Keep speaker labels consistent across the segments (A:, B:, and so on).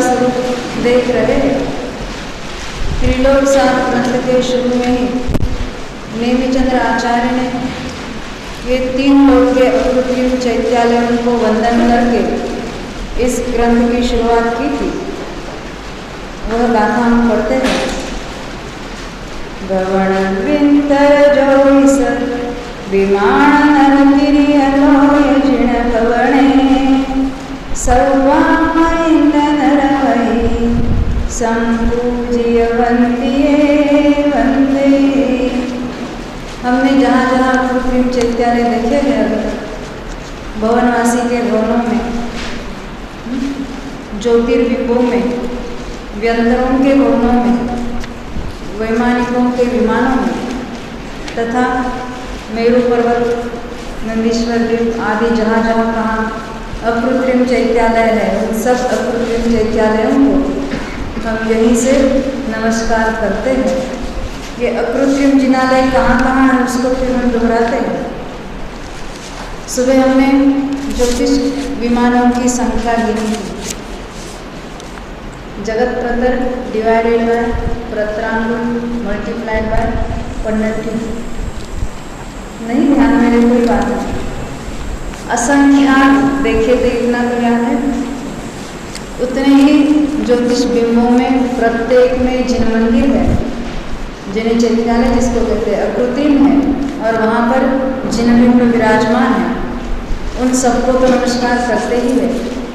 A: स्वरूप देख रहे हैं। त्रिलोक सात ग्रंथ के शुरू में ही नेमिचंद्र आचार्य ने ये 3 लोक के अकृत्रिम चैत्यालयों को वंदन करके इस ग्रंथ की शुरुआत की थी। वह गाथा हम पढ़ते हैं। गवण विंतर जोइस विमान नरगिरियलोय जिण भवणे सौवामैन्दनरवै संपूज्यवन्तिये वंदे। हमने जहाँ जहाँ अकृत्रिम चैत्यालय देखे हैं भवनवासी के भवनों में, ज्योतिर्बिंबों में, व्यंतरों के भवनों में, वैमानिकों के विमानों में तथा मेरु पर्वत, नंदीश्वर द्वीप आदि जहाँ जहाँ कहाँ अकृत्रिम चैत्यालय है, उन सब अकृत्रिम चैत्यालयों को हम यहीं से नमस्कार करते हैं। ये अकृत्रिम जिनालय कहाँ कहाँ है उसको फिर हम दोहराते हैं। सुबह हमने ज्योतिष विमानों की संख्या गिनी थी। जगत प्रतर डिवाइडेड बाय प्रत्रांगुल मल्टीप्लाइड बाय पन्नट्टी। नहीं ध्यान मेरे कोई बात नहीं। असंख्यात देखे थे इतना तो याद है। उतने ही ज्योतिष बिंबों में प्रत्येक में जिन मंदिर है, जिन चैत्यालय जिसको कहते हैं अकृत्रिम है, और वहाँ पर जिन बिंब विराजमान है उन सबको तो नमस्कार करते ही है।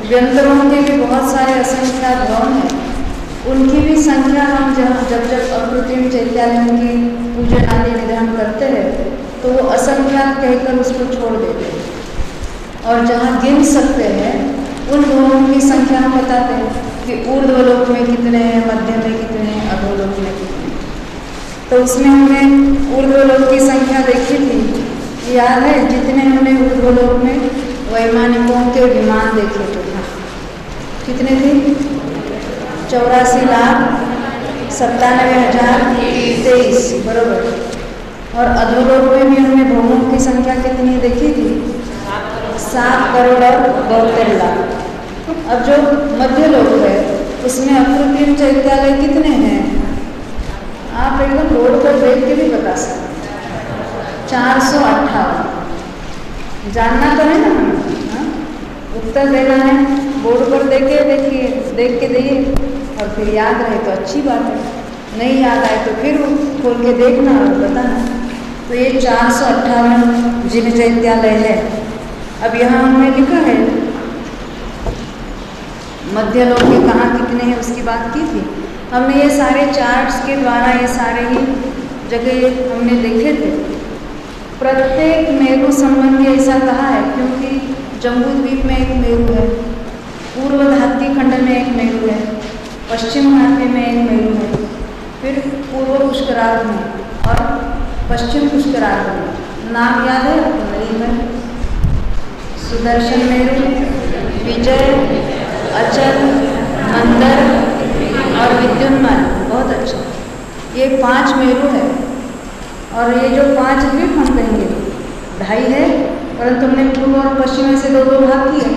A: व्यंतरों के भी बहुत सारे असंख्यात भवन हैं, उनकी भी संख्या हम जब अकृत्रिम चैत्यालयों की पूजन आदि विधान करते हैं तो वो असंख्यात कहकर उसको छोड़ देते हैं, और जहाँ गिन सकते हैं उन भवनों की संख्या हम बताते हैं कि ऊर्ध्वलोक में कितने हैं, मध्य में कितने हैं, अधोलोक में कितने हैं। तो उसमें हमने ऊर्ध्वलोक की संख्या देखी थी, याद है? जितने हमने ऊर्ध्वलोक में वैमानिकों के विमान देखे थे, कितने थे? 84,97,023 बरोबर। और अधोलोक में भी हमने भवनों की संख्या कितनी देखी थी? 7,72,00,000। अब जो मध्य लोक है उसमें अकृत्रिम चैत्यालय कितने हैं? आप एकदम बोर्ड पर देख के भी बता सकते। 458। जानना तो है ना, उत्तर देना है, बोर्ड पर देख के देखिए और फिर याद रहे तो अच्छी बात है, नहीं याद आए तो फिर खोल के देखना और बताना। तो ये 458 जिन चैत्यालय है। अब यहाँ हमने लिखा है मध्य लोक के कहाँ कितने हैं उसकी बात की थी हमने। ये सारे चार्ट्स के द्वारा ये सारे ही जगह हमने देखे थे। प्रत्येक मेरु संबंधी ऐसा कहा है क्योंकि जम्बू द्वीप में एक मेरु है, पूर्व धात्ती खंड में एक मेरु है, पश्चिम घाटी में एक मेरु है, फिर पूर्व पुष्करार्ध में और पश्चिम पुष्करार्ध में। नाम याद है आपको? नहीं है? सुदर्शन मेरु, विजय, अचल, मंदर और विद्युन्मान। बहुत अच्छा। ये 5 मेरु है और ये जो 5 द्वीप हम कहेंगे 2.5 है, परंतु हमने पूर्व और पश्चिम में से 2 भाग किए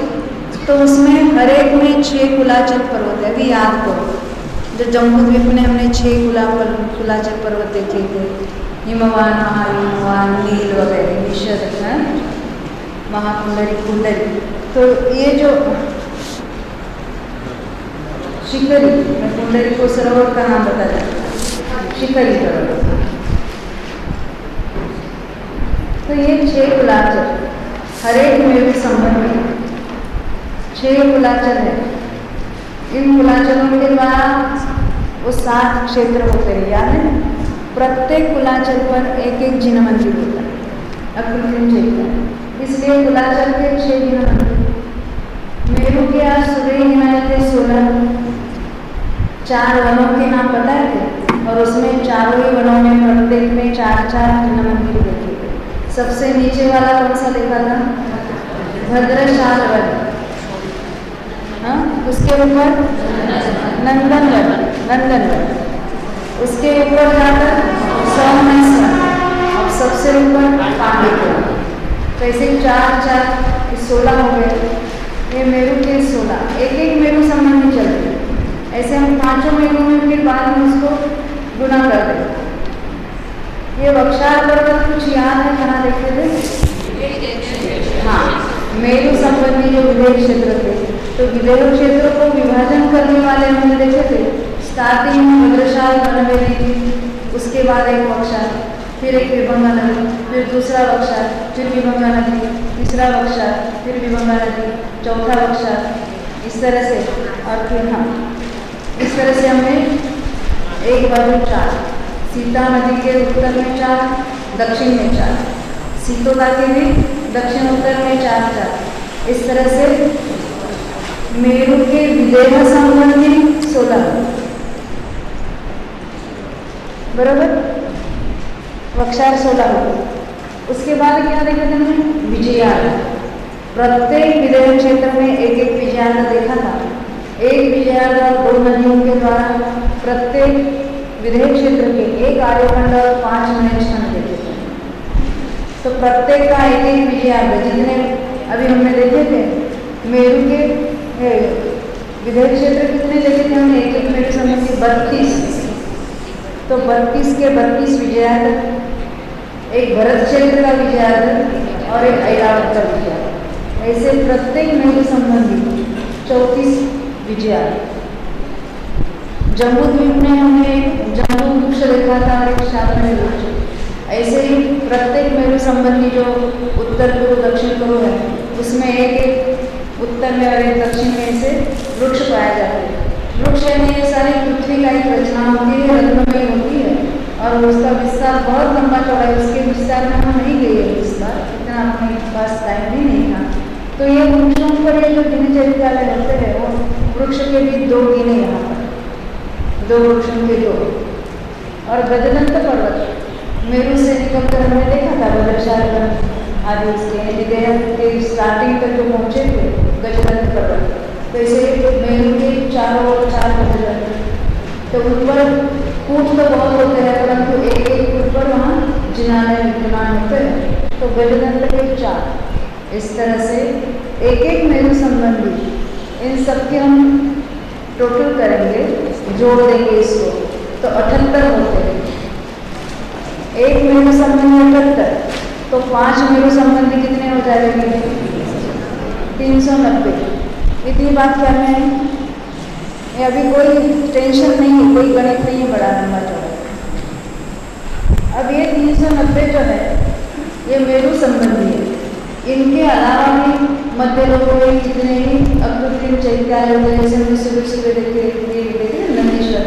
A: तो उसमें हर एक में 6 कुलाचल पर्वत है। अभी याद करो, जो जम्बू द्वीप में हमने 6 कुलाचल पर्वत देखे थे, हिमवान, महाहिमवान, नील वगैरह, निषद है, महाकुंडरी, कुंडरी। तो ये जो शिखरी, मैं कुंडरी को सरोवर का नाम बता दें, शिखरी सरोवर। तो ये 6 कुलाचल हर एक मेरु संबंध में 6 कुलाचल है। इन कुलाचलों के द्वारा वो 7 क्षेत्र होते हैं, याद है? प्रत्येक कुलाचल पर एक एक जिन मंदिर होता है, अकृत्रिम चैत्यालय। इसलिए कुलाचल के 6 जिन मंदिर। मेरु के आज सुबह गिनाए थे 16। 4 वनों के नाम बताए थे और उसमें चारों ही वनों में प्रत्येक में 4-4 जिन मंदिर देखे थे। सबसे नीचे वाला कौन सा देखा था? भद्रशाल वन। हाँ, उसके ऊपर नंदनवन, उसके ऊपर जाकर सोमेश्वर और सबसे ऊपर पांडेपुर। तो ऐसे 4-4 16 हो गए। ये मेरु के 16, एक एक मेरु संबंधी चलते हैं। बाद में उसको गुना कर दें। ये वक्षार पर्वत कुछ याद है कहाँ देखे थे? हाँ, मेरु संबंधी जो विदेह क्षेत्र थे, तो विदेह क्षेत्रों को विभाजन करने वाले हमने देखे थे। स्टार्टिंग में भद्रशाल बनवेली थी, उसके बाद एक वक्षार, फिर एक विभंगा नदी, फिर दूसरा वक्षार, फिर विभंगा नदी, तीसरा वक्षार, फिर विभंगा नदी, चौथा वक्षार, इस तरह से। और फिर हाँ, इस तरह से हमने एक बाजू 4, सीता नदी के उत्तर में 4, दक्षिण में 4, सीतोदा के भी दक्षिण उत्तर में 4, इस तरह से मेरु के विदेह संबंधी 16, बराबर, वक्षार 16 हो। उसके बाद क्या देखा था हमने? विजयार्ध। प्रत्येक विदेह क्षेत्र में एक एक विजयार्ध देखा था। एक विजयार्ध और 2 नदियों के द्वारा प्रत्येक विदेह क्षेत्र के एक आर्यखंड और 5 मनेक्षखंड देखे थे। तो प्रत्येक का एक एक विजयार्ध, जितने अभी हमने देखे थे, मेरु के विदेह क्षेत्र कितने देखे थे हमने? एक एक मेरु संबंधी 32। तो 32 के 32 विजयार्ध, एक भरत क्षेत्र का विजयार्ध और एक ऐरावत का विजयार्ध। ऐसे प्रत्येक मेरु संबंधी 34 विजयार्ध। जम्बूद्वीप में हमने जम्बू वृक्ष देखा था और एक शातनी वृक्ष। ऐसे ही प्रत्येक मेरु संबंधी जो उत्तर पूर्व दक्षिण पूर्व है, उसमें एक एक उत्तर में और एक दक्षिण में से वृक्ष पाए जाते हैं। वृक्ष यानी ये सारी पृथ्वी का एक रचना होती है, रत्नमयी होती है, और उसका विस्तार बहुत लंबा चौड़ा है। उसके विस्तार में हम नहीं गए इस बार, इतना अपने पास टाइम भी नहीं था। तो ये वृक्षों पर ये जो दिनचर्या वाले होते हैं, वो वृक्ष के भी 2 गिने यहाँ पर, 2 वृक्षों के 2। और गजदंत पर्वत मेरु से निकलकर हमने देखा था, भद्रशाल आदि उसके विदेह के स्टार्टिंग तक जो पहुँचे थे गजदंत पर्वत। तो इसे मेरु के चारों ओर 4 गजदंत, तो ऊपर कूट तो बहुत होते हैं, परंतु एक एक ऊपर वहाँ जिनालय विद्यमान होते हैं। तो गजदंत के 4, इस तरह से एक एक मेरु संबंधी इन सबके हम टोटल करेंगे, जोड़ देंगे इसको, तो 78 होते हैं। एक मेरु संबंधी 78, तो 5 मेरु संबंधी कितने हो जाएंगे? 390। इतनी बात करना है, ये अभी कोई टेंशन नहीं है, कोई गणित नहीं है बड़ा लंबा चौड़ा। अब ये 390 जो है ये मेरु संबंधी है। इनके अलावा भी मध्य लोगों में जितने भी अकृत्रिम चैत्यालय होते हैं, जैसे हमने सुबह सुबह देखे नंदीश्वर,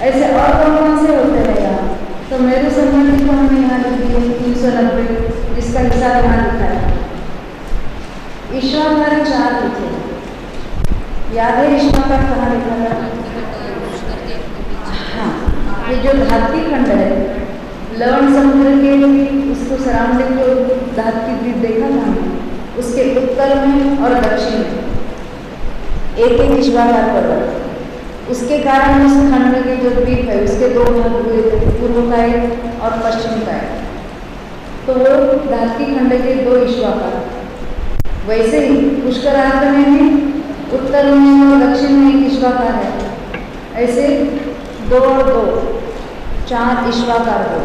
A: ऐसे और कौन कौन से होते हैं यहाँ? तो मेरु संबंधी को हमने यहाँ लिख दिए 390, जिसका हिसाब यहाँ लिखा है। ईश्वरधारी 4 लिखे, याद है ईश्वरधार कहाँ लिखा था? हाँ, ये जो धात्विक खंड है, लवण समुद्र के उसको सराउंडिंग जो धात्विक द्वीप देखा था हमने, उसके उत्तर में और दक्षिण में एक एक ईश्वरधार पर्वत। उसके कारण उस खंड के जो द्वीप है उसके 2 भाग हुए थे, पूर्व का एक और पश्चिम का एक। तो वो धात्विक खंड के 2 ईश्वरधार। वैसे ही पुष्करार्ध में भी उत्तर में और दक्षिण में एक ईश्वाकार है। ऐसे 2 और 2, 4 ईश्वाकार हो।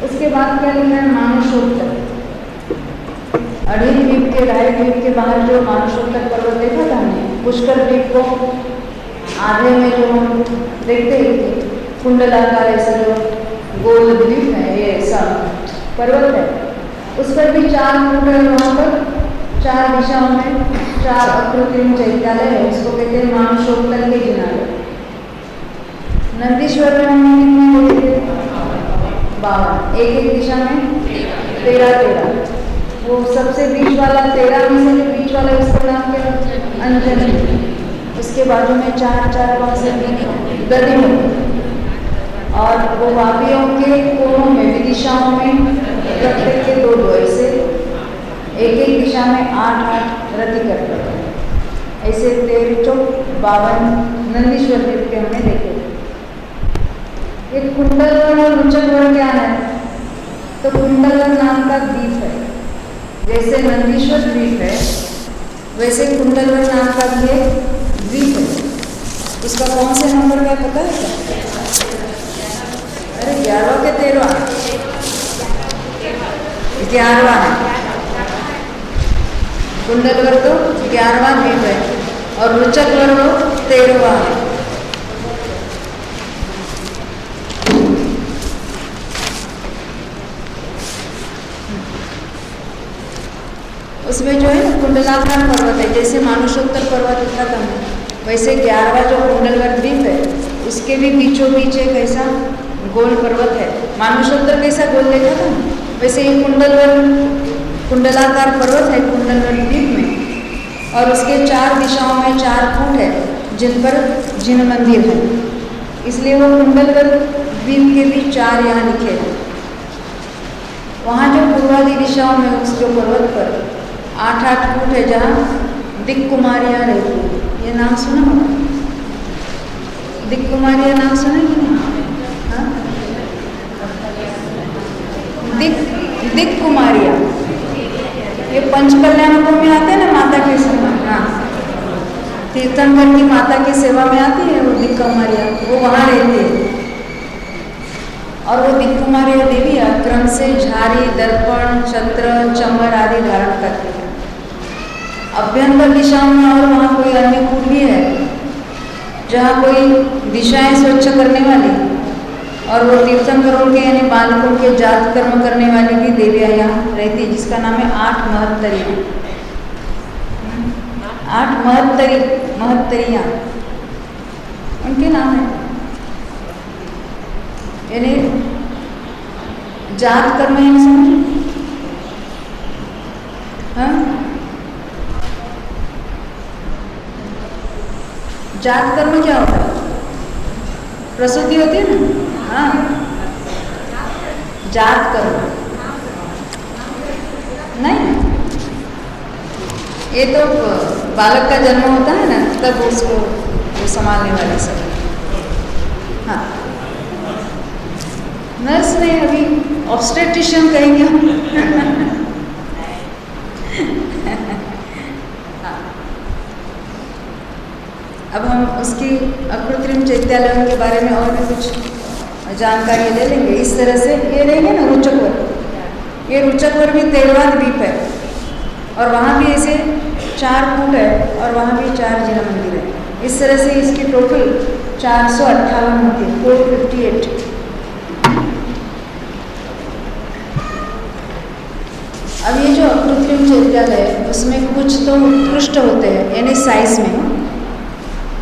A: उसके बाद क्या लिखा है? मानुषोत्तर। अढ़ी द्वीप के, ढाई द्वीप के बाहर जो मानुषोत्तर पर्वत देखा था हमने, पुष्कर द्वीप को आधे में जो हम देखते थे कुंडलाकार ऐसा जो गोल द्वीप है, ये ऐसा पर्वत है, उस पर भी 4 कुंड है। वहाँ पर 4 दिशाओं में 4 अकृत्रिम चैत्यालय है, उसको कहते हैं मानुषोत्तर के जिनालय। नंदीश्वर में हमने कितने देखे थे? 52, एक एक दिशा में 13। वो सबसे बीच वाला 13 में से जो बीच वाला उसका नाम क्या? अंजनी। उसके बाजू में 4 कौन से? दधी। और वो वापियों के कोनों में, विदिशाओं में प्रत्येक के 2 ऐसे एक एक दिशा में 8 रति करते हैं। ऐसे 13-52 नंदीश्वर द्वीप के हमने देखे। ये कुंडलवन और रुचकवन क्या है? तो कुंडलवन नाम का द्वीप है। जैसे नंदीश्वर द्वीप है वैसे कुंडलवन नाम का भी एक द्वीप है। 11वां है। कुंडलवर तो 11वां द्वीप है और रुचकवर वो 13वां है। उसमें जो है ना कुंडलाकार पर्वत है, जैसे मानुषोत्तर पर्वत खत्म है, वैसे 11वां जो कुंडलवर द्वीप है उसके भी बीचों बीच एक ऐसा गोल पर्वत है। मानुषोत्तर कैसा गोल देखा था, वैसे ये कुंडलाकार पर्वत है कुंडलवर द्वीप में, और उसके 4 दिशाओं में 4 कूट है जिन पर जिन मंदिर है, इसलिए वो कुंडलवर द्वीप के भी 4 यहाँ लिखे हैं। वहाँ जो पूर्वादि दिशाओं में उस जो पर्वत पर 8 कूट है जहाँ दिक् कुमारियाँ रहती है। ये नाम सुना होगा, दिक् कुमारियाँ नाम सुना कि नहीं? हाँ, दिक् कुमारियाँ ये पंचकल्याणों में आते हैं ना, माता की सेवा। हाँ, तीर्थंकर की माता की सेवा में आती है वो दिक् कुमारियाँ, वो वहाँ रहती है। और वो दिक् कुमारियाँ देवी क्रम से झारी, दर्पण, छत्र, चमर आदि धारण करती है। अभ्यंतर दिशाओं में और वहाँ कोई अन्य कूट भी है जहाँ कोई दिशाएं स्वच्छ करने वाली और वो तीर्थंकरों के यानी बालकों के जात कर्म करने वाली भी देवियाँ यहाँ रहती है, जिसका नाम है 8 महत्तरियाँ। 8 महत्तरियाँ उनके नाम है, यानी जात कर्म है, समझ? हाँ, जात कर्म क्या होता है? प्रसूति होती है ना, हाँ, जात कर्म नहीं, ये तो बालक का जन्म होता है ना तब उसको वो संभालने वाली सब। हाँ, नर्स नहीं, अभी ऑब्स्टेट्रिशियन कहेंगे हम। अब हम उसकी अकृत्रिम चैत्यालयों के बारे में और भी कुछ जानकारी ले लेंगे। इस तरह से ये रहेंगे ना रुचकवर, ये रुचकवर भी 13वां द्वीप है और वहाँ भी ऐसे 4 कूट है और वहाँ भी 4 जिन मंदिर है। इस तरह से इसकी टोटल 458 मंदिर, 458। अब ये जो अकृत्रिम चैत्यालय है उसमें कुछ तो उत्कृष्ट होते हैं, यानी साइज में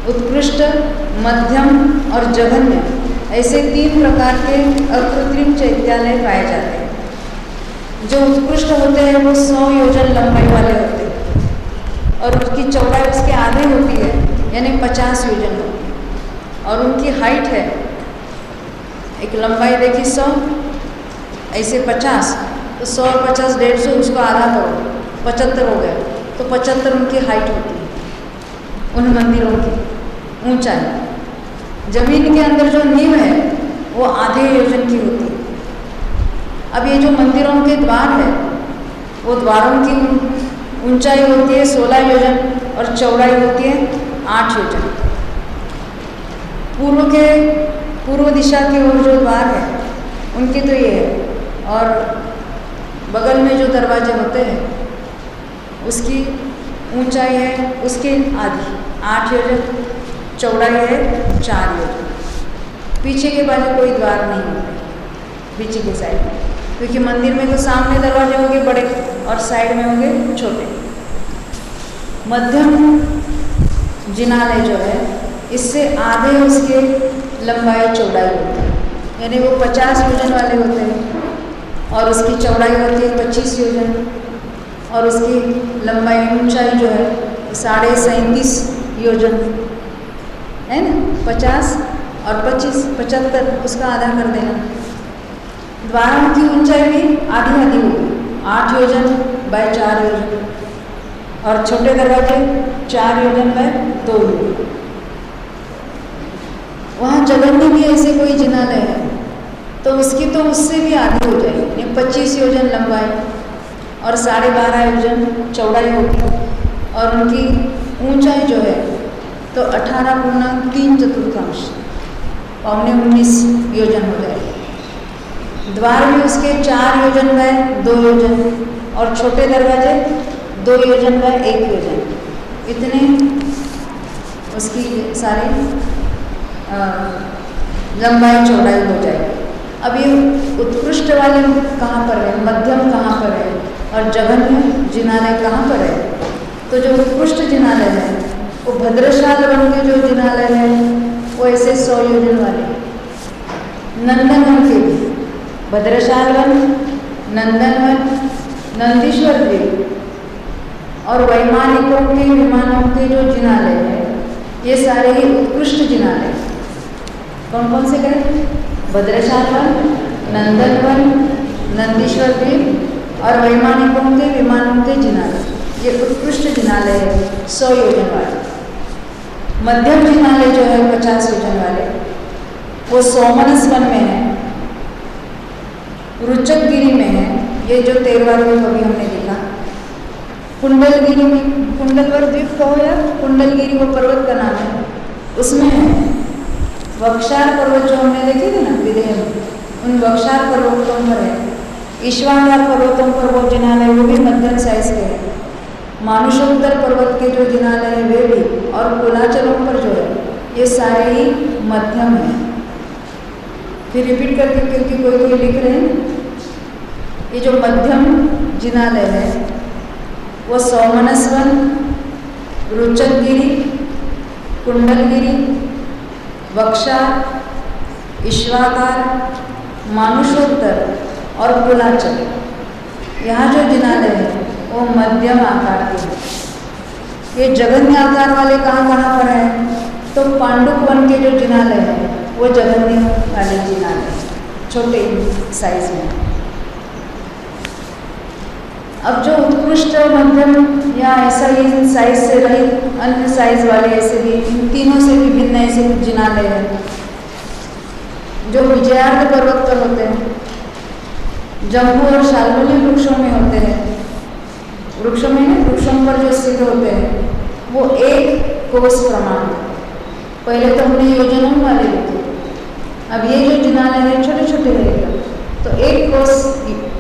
A: उत्कृष्ट, मध्यम और जघन्य, ऐसे 3 प्रकार के अकृत्रिम चैत्यालय पाए जाते हैं। जो उत्कृष्ट होते हैं वो 100 योजन लंबाई वाले होते हैं और उसकी चौड़ाई उसके आधे होती है, यानी 50 योजन होती है, और उनकी हाइट है, एक लंबाई देखी 100, ऐसे 50, तो 100 और 50 150, उसको आधा करो 75 हो गया, तो 75 उनकी हाइट होती है उन मंदिरों की ऊंचाई। जमीन के अंदर जो नींव है वो आधे योजन की होती है। अब ये जो मंदिरों के द्वार है वो द्वारों की ऊंचाई होती है 16 योजन और चौड़ाई होती है 8 योजन। पूर्व दिशा की ओर जो द्वार है उनकी तो ये है, और बगल में जो दरवाजे होते हैं उसकी ऊंचाई है उसके आधी 8 योजन, चौड़ाई है 4 योजन। पीछे के बाजू कोई द्वार नहीं होते, पीछे के साइड में, क्योंकि मंदिर में तो सामने दरवाजे होंगे बड़े और साइड में होंगे छोटे। मध्यम जिनालय जो है इससे आधे उसके लंबाई चौड़ाई होती है, यानी वो 50 योजन वाले होते हैं और उसकी चौड़ाई होती है 25 योजन और उसकी लंबाई ऊंचाई जो है 37.5 योजन है ना। 50 और 25 75, उसका आधा कर देना। द्वारों की ऊंचाई भी आधी आधी होगी, 8 योजन बाय 4 योजन, और छोटे दरवाजे 4 योजन बाय 2 योजन। वहाँ जगन्य भी ऐसे कोई जिनालय है तो उसकी तो उससे भी आधी हो जाएगी, 25 योजन लंबाई और 12.5 योजन चौड़ाई होगी, और उनकी ऊंचाई जो है तो 18.3 चतुर्थांश 19.25 योजन हो जाएगी। द्वार भी उसके 4 योजन बाय 2 योजन, और छोटे दरवाजे 2 योजन बाय 1 योजन, इतने उसकी सारी लंबाई चौड़ाई हो जाएगी। अब ये उत्कृष्ट वाले कहाँ पर है, मध्यम कहाँ पर है, और जघन्य जिनालय कहाँ पर है? तो जो उत्कृष्ट जिनालय है वो भद्रशाल वन के जो जिनालय है वो ऐसे 100 योजन वाले, नंदनवन के भी, भद्रशाल वन, नंदनवन, नंदीश्वर द्वीप और वैमानिकों के विमानों के जो जिनालय है ये सारे ही उत्कृष्ट जिनालय। कौन कौन से करें? भद्रशाल वन, नंदनवन, नंदीश्वर द्वीप और वैमानिकों के विमानों के जिनालय, ये उत्कृष्ट जिनालय है 100 योजन वाले। मध्यम जिनालय जो है 50 योजन वाले वो सोमनस वन में है, रुचकगिरी में है, ये जो 13वां द्वीप अभी हमने देखा, कुंडलगिरी में, कुंडलवर द्वीप कहो या कुंडलगिरी वो पर्वत का नाम है, उसमें है। वक्षार पर्वत जो हमने देखे थे ना विदेह में, उन वक्षार पर्वतों पर है। ईश्वाकार पर्वतों पर वो जिनालय वो भी मध्यम साइज के है। मानुषोत्तर पर्वत के जो जिनालय है वे भी, और कुलाचलों पर जो है ये सारे ही मध्यम है। फिर रिपीट करके क्योंकि कोई लिख रहे हैं, ये जो मध्यम जिनालय है वो सोमनस वन, रुचकगिरी, कुंडलगिरी, वक्षा, ईश्वाकार, मानुषोत्तर और कुलाचल, यहाँ जो जिनालय है वो मध्यम आकार के हैं। ये जघन्य आकार वाले कहाँ पर हैं? तो पांडुप वन के जो जिनालय है वो जघन्य वाले जिनालय, छोटे साइज में। अब जो उत्कृष्ट, मध्यम या ऐसा ही साइज से रहित अन्य साइज वाले ऐसे भी, इन तीनों से भी भिन्न ऐसे कुछ जिनालय हैं जो विजयार्ध पर्वत पर होते हैं, जम्बू और शाल्मली वृक्षों में होते हैं। वृक्षों में, वृक्षों पर जो स्थित होते हैं वो 1 कोस प्रमाण, पहले तो हमने योजनों वाले देखे, अब ये जो जिनालय है छोटे छोटे रहेगा, तो 1 कोस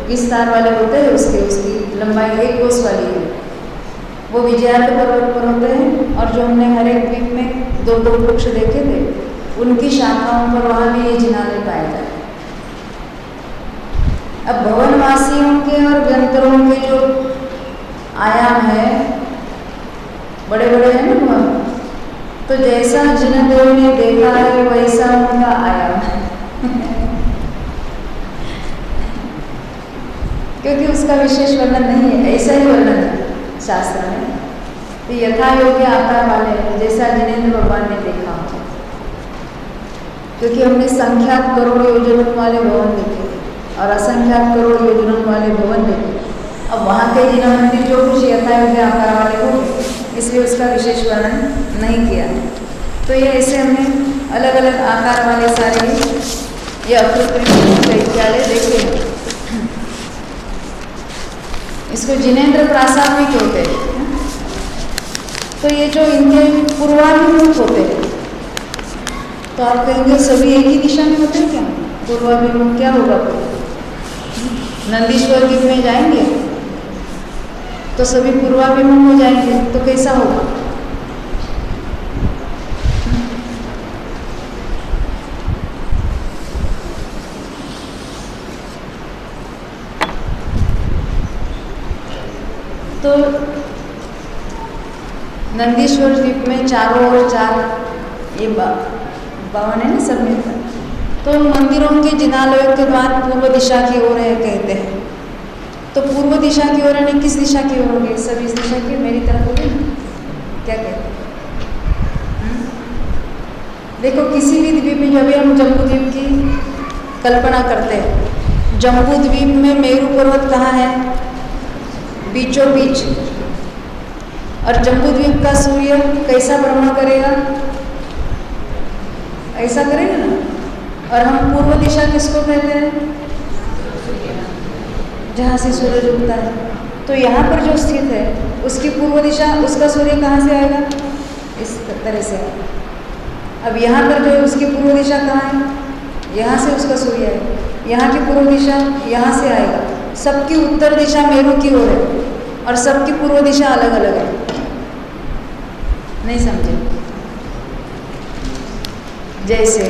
A: विस्तार वाले होते हैं, उसकी लंबाई 1 कोस वाली है, वो विजयार्ध पर्वत पर होते हैं। और जो हमने हर एक द्वीप में 2-2 वृक्ष देखे थे, उनकी शाखाओं पर वहाँ भी ये जिनालय पाए जाते हैं। अब भवनवासियों के और व्यंतरों के जो आयाम है बड़े बड़े हैं ना भवन, तो जैसा जिनदेव ने देखा है वैसा उनका आयाम है क्योंकि उसका विशेष वर्णन नहीं है, ऐसा ही वर्णन है शास्त्र में। तो यथा योग्य आकार वाले हैं जैसा जिनेंद्र भगवान ने देखा हो, क्योंकि हमने संख्यात करोड़ योजनों वाले भवन देखे और असंख्यात करोड़ योजनों वाले भवन देखे। अब वहाँ के जिना मंदिर जो कुछ यथा योग्य आकार वाले हो, इसलिए उसका विशेष वर्णन नहीं किया। तो ये ऐसे हमने अलग अलग आकार वाले सारे ये अकृत्रिम विद्यालय देखे। इसको जिनेंद्र प्रासाद भी कहते हैं। तो ये जो इनके पूर्वाभिमुख होते हैं, तो आप कहेंगे सभी एक ही दिशा में होते हैं क्या? पूर्वाभिमुख क्या होगा? नंदीश्वर द्वीप में जाएंगे तो सभी पूर्वाभिमुख हो जाएंगे, तो कैसा होगा? तो नंदीश्वर द्वीप में चारों ओर 4 ये भवन है ना सब मिलकर, तो उन मंदिरों के जिनालयों के द्वार पूर्व दिशा की ओर है कहते हैं। तो पूर्व दिशा की ओर यानी किस दिशा की ओर होंगे? सब इस दिशा की मेरी तरफ होगी, क्या कहते हैं? देखो किसी भी द्वीप में जब हम जम्बू द्वीप की कल्पना करते हैं, जम्बू द्वीप में मेरू पर्वत कहाँ है? बीचों बीच। और जम्बू द्वीप का सूर्य कैसा भ्रमण करेगा? ऐसा करेगा ना। और हम पूर्व दिशा किसको कहते हैं? जहाँ से सूरज उगता है। तो यहाँ पर जो स्थित है उसकी पूर्व दिशा, उसका सूर्य कहाँ से आएगा? इस तरह से। अब यहाँ पर जो है उसकी पूर्व दिशा कहाँ है? यहाँ से उसका सूर्य है। यहाँ की पूर्व दिशा यहाँ से आएगा, सबकी उत्तर दिशा मेरू की ओर है और सबकी पूर्व दिशा अलग अलग है। नहीं समझे? जैसे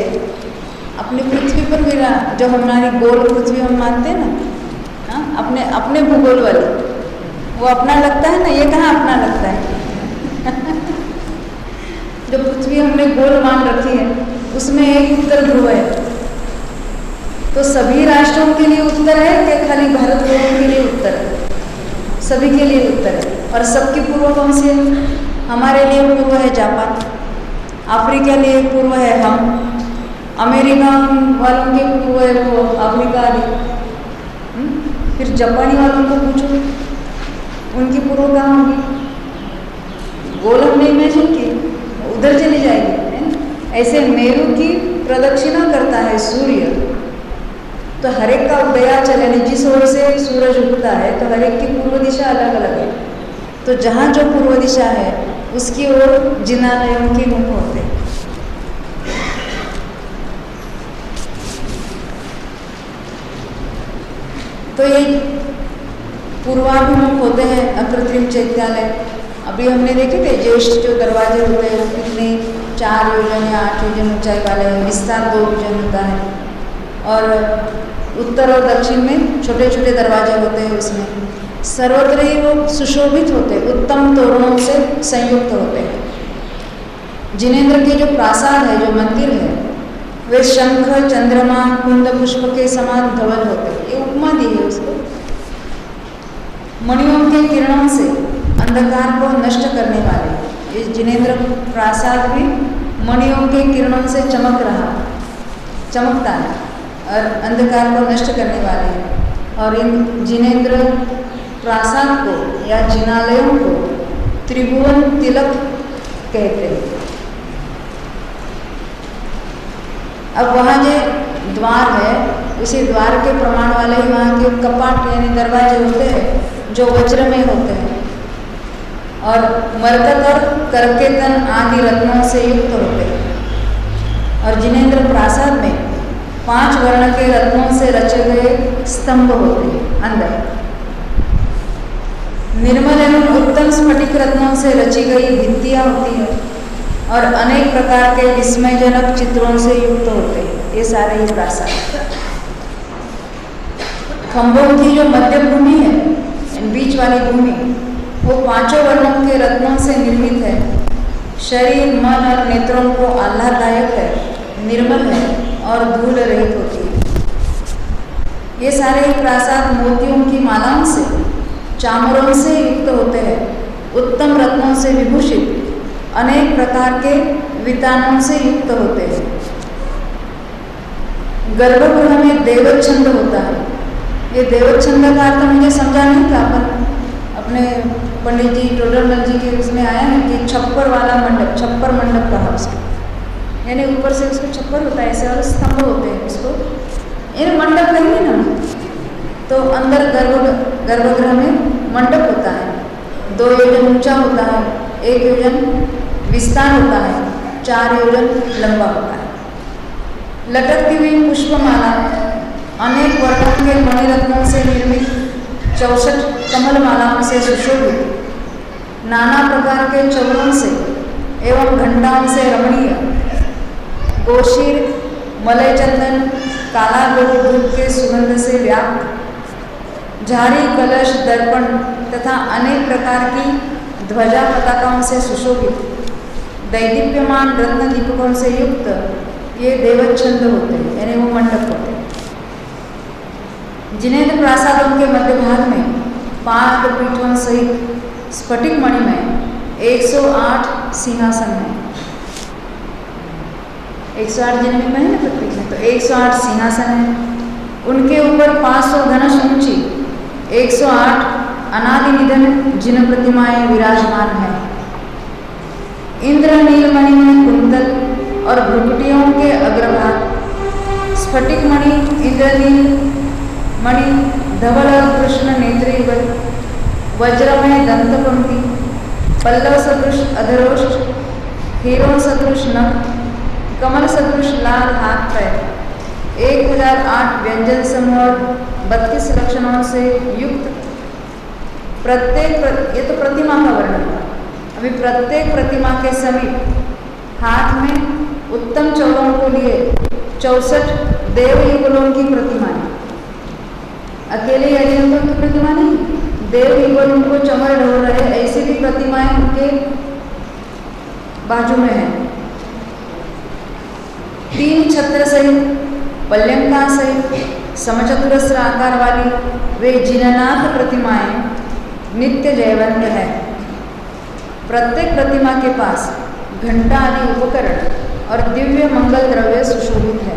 A: अपनी पृथ्वी पर भी जो हमारी गोल पृथ्वी हम मानते हैं ना, अपने अपने भूगोल वाली, वो अपना लगता है ना, ये कहाँ अपना लगता है? जो पृथ्वी हमने गोल मान रखी है उसमें एक उत्तर ध्रुव है, तो सभी राष्ट्रों के लिए उत्तर है कि खाली भारत लोगों के लिए उत्तर है? सभी के लिए उत्तर है। और सबकी पूर्व कौन सी है? हमारे लिए पूर्व है जापान, अफ्रीका लिए पूर्व है हम, अमेरिका वालों के पूर्व है वो अफ्रीका आदि। फिर जापानी वालों को पूछो उनकी पूर्व कहाँ होगी? गोल हमने इमेजिन की, उधर चली जाएगी, है ना? ऐसे मेरू की प्रदक्षिणा करता है सूर्य, तो हर एक का उदयाचल यानी जिस ओर से सूरज उगता है तो हर एक की पूर्व दिशा अलग अलग है। तो जहाँ जो पूर्व दिशा है उसकी ओर जिनालयों के मुख होते हैं। तो ये पूर्वाभिमुख होते हैं अकृत्रिम चैत्यालय। अभी हमने देखे थे ज्येष्ठ जो दरवाजे होते हैं वो कितने 4 योजन या 8 योजन ऊंचाई वाले हैं, विस्तार 2 योजन होता है, और उत्तर और दक्षिण में छोटे छोटे दरवाजे होते हैं। उसमें सर्वत्र ही वो सुशोभित होते हैं, उत्तम तोरणों से संयुक्त होते हैं। जिनेंद्र के जो प्रासाद है, जो मंदिर है, वे शंख, चंद्रमा, कुंद पुष्प के समान धवल होते हैं। ये उपमा दी है उसको। मणियों के किरणों से अंधकार को नष्ट करने वाले ये जिनेंद्र प्रासाद भी मणियों के किरणों से चमकता है और अंधकार को नष्ट करने वाले हैं। और इन जिनेंद्र प्रासाद को या जिनालयों को त्रिभुवन तिलक कहते हैं। अब वहाँ जो द्वार है, उसी द्वार के प्रमाण वाले ही वहाँ के कपाट यानी दरवाजे होते हैं जो वज्र में होते हैं और मरकत और करकेतन आदि रत्नों से युक्त होते हैं। और जिनेंद्र प्रासाद में 5 वर्ण के रत्नों से रचे गए स्तंभ होते हैं अंदर। निर्मल एवं उत्तम स्फटिक रत्नों से रची गई भित्तियाँ होती है और अनेक प्रकार के विस्मयजनक चित्रों से युक्त होते हैं ये सारे ही प्रासाद। खंभों की जो मध्य भूमि है, बीच वाली भूमि, वो 5 वर्णों के रत्नों से निर्मित है। शरीर, मन और नेत्रों को आह्लाददायक है, निर्मल है और धूल रहित होती है। ये सारे प्रासाद मोतियों की मालाओं से, चामरों से युक्त होते हैं, उत्तम रत्नों से विभूषित, अनेक प्रकार के वितानों से युक्त होते हैं। गर्भगृह में देवच्छंद होता है। ये देवच्छंद का अर्थ मुझे समझा नहीं था, अपने पंडित जी टोडरमल जी के उसमें आया है कि छप्पर वाला मंडप, छप्पर मंडप कहा उसको, यानी ऊपर से उसको छप्पर होता है ऐसे और स्तंभ होते हैं, उसको इन मंडप कहेंगे ना। तो अंदर गर्भगृह में मंडप होता है, 2 योजन ऊंचा होता है, 1 योजन विस्तार होता है, 4 योजन लंबा होता है। लटकती हुई पुष्पमाला, अनेक वर्णों के मणिरत्नों से निर्मित 64 कमल मालाओं से सुशोभित, नाना प्रकार के चवरों से एवं घंटाओं से रमणीय, गोशीर, मलय चंदन, काला दूध के सुगंध से व्याप्त, झाड़ी, कलश, दर्पण तथा अनेक प्रकार की ध्वजा पताकाओं से सुशोभित, दैदीप्यमान रत्न दीपकों से युक्त ये देवच्छंद होते हैं, यानी वो मंडप होते हैं। जिनेंद्र प्रासादों के मध्य भाग में 5 पीठों सहित स्फटिक मणि में 108 सिंहासन है। 108 जिनमें है ना प्रत्येक में, तो 108 सिंहासन है। उनके ऊपर 500 धनुष ऊंची 108 अनादि निधन जिन प्रतिमाएं विराजमान हैं। इंद्र नीलमणि में कुंतल और भ्रुकुटियों के अग्रभाग, स्फटिक मणि, इंद्रनील मणि, धवल और कृष्ण नेत्र युगल, वज्र में दंतपंक्ति, पल्लव सदृश अधरोष्ठ, हीरों सदृश नख, कमल सदृश लाल हाथ पैर, 1008 व्यंजन समूह और 32 लक्षणों से युक्त प्रत्येक, ये तो प्रतिमा का वर्णन हुआ। अभी प्रत्येक प्रतिमा के समीप हाथ में उत्तम चौरों को लिए 64 देव युगलों की प्रतिमाएं, अकेले यज्ञों की प्रतिमा नहीं, देव युगलों को चमर ढोल रहे ऐसी भी प्रतिमाएं उनके बाजू में है। 3 छत्र सहित, पल्यंका सहित समचतुरस्र आकार वाली वे जिननाथ प्रतिमाएं नित्य जयवंत है। प्रत्येक प्रतिमा के पास घंटा आदि उपकरण और दिव्य मंगल द्रव्य सुशोभित है।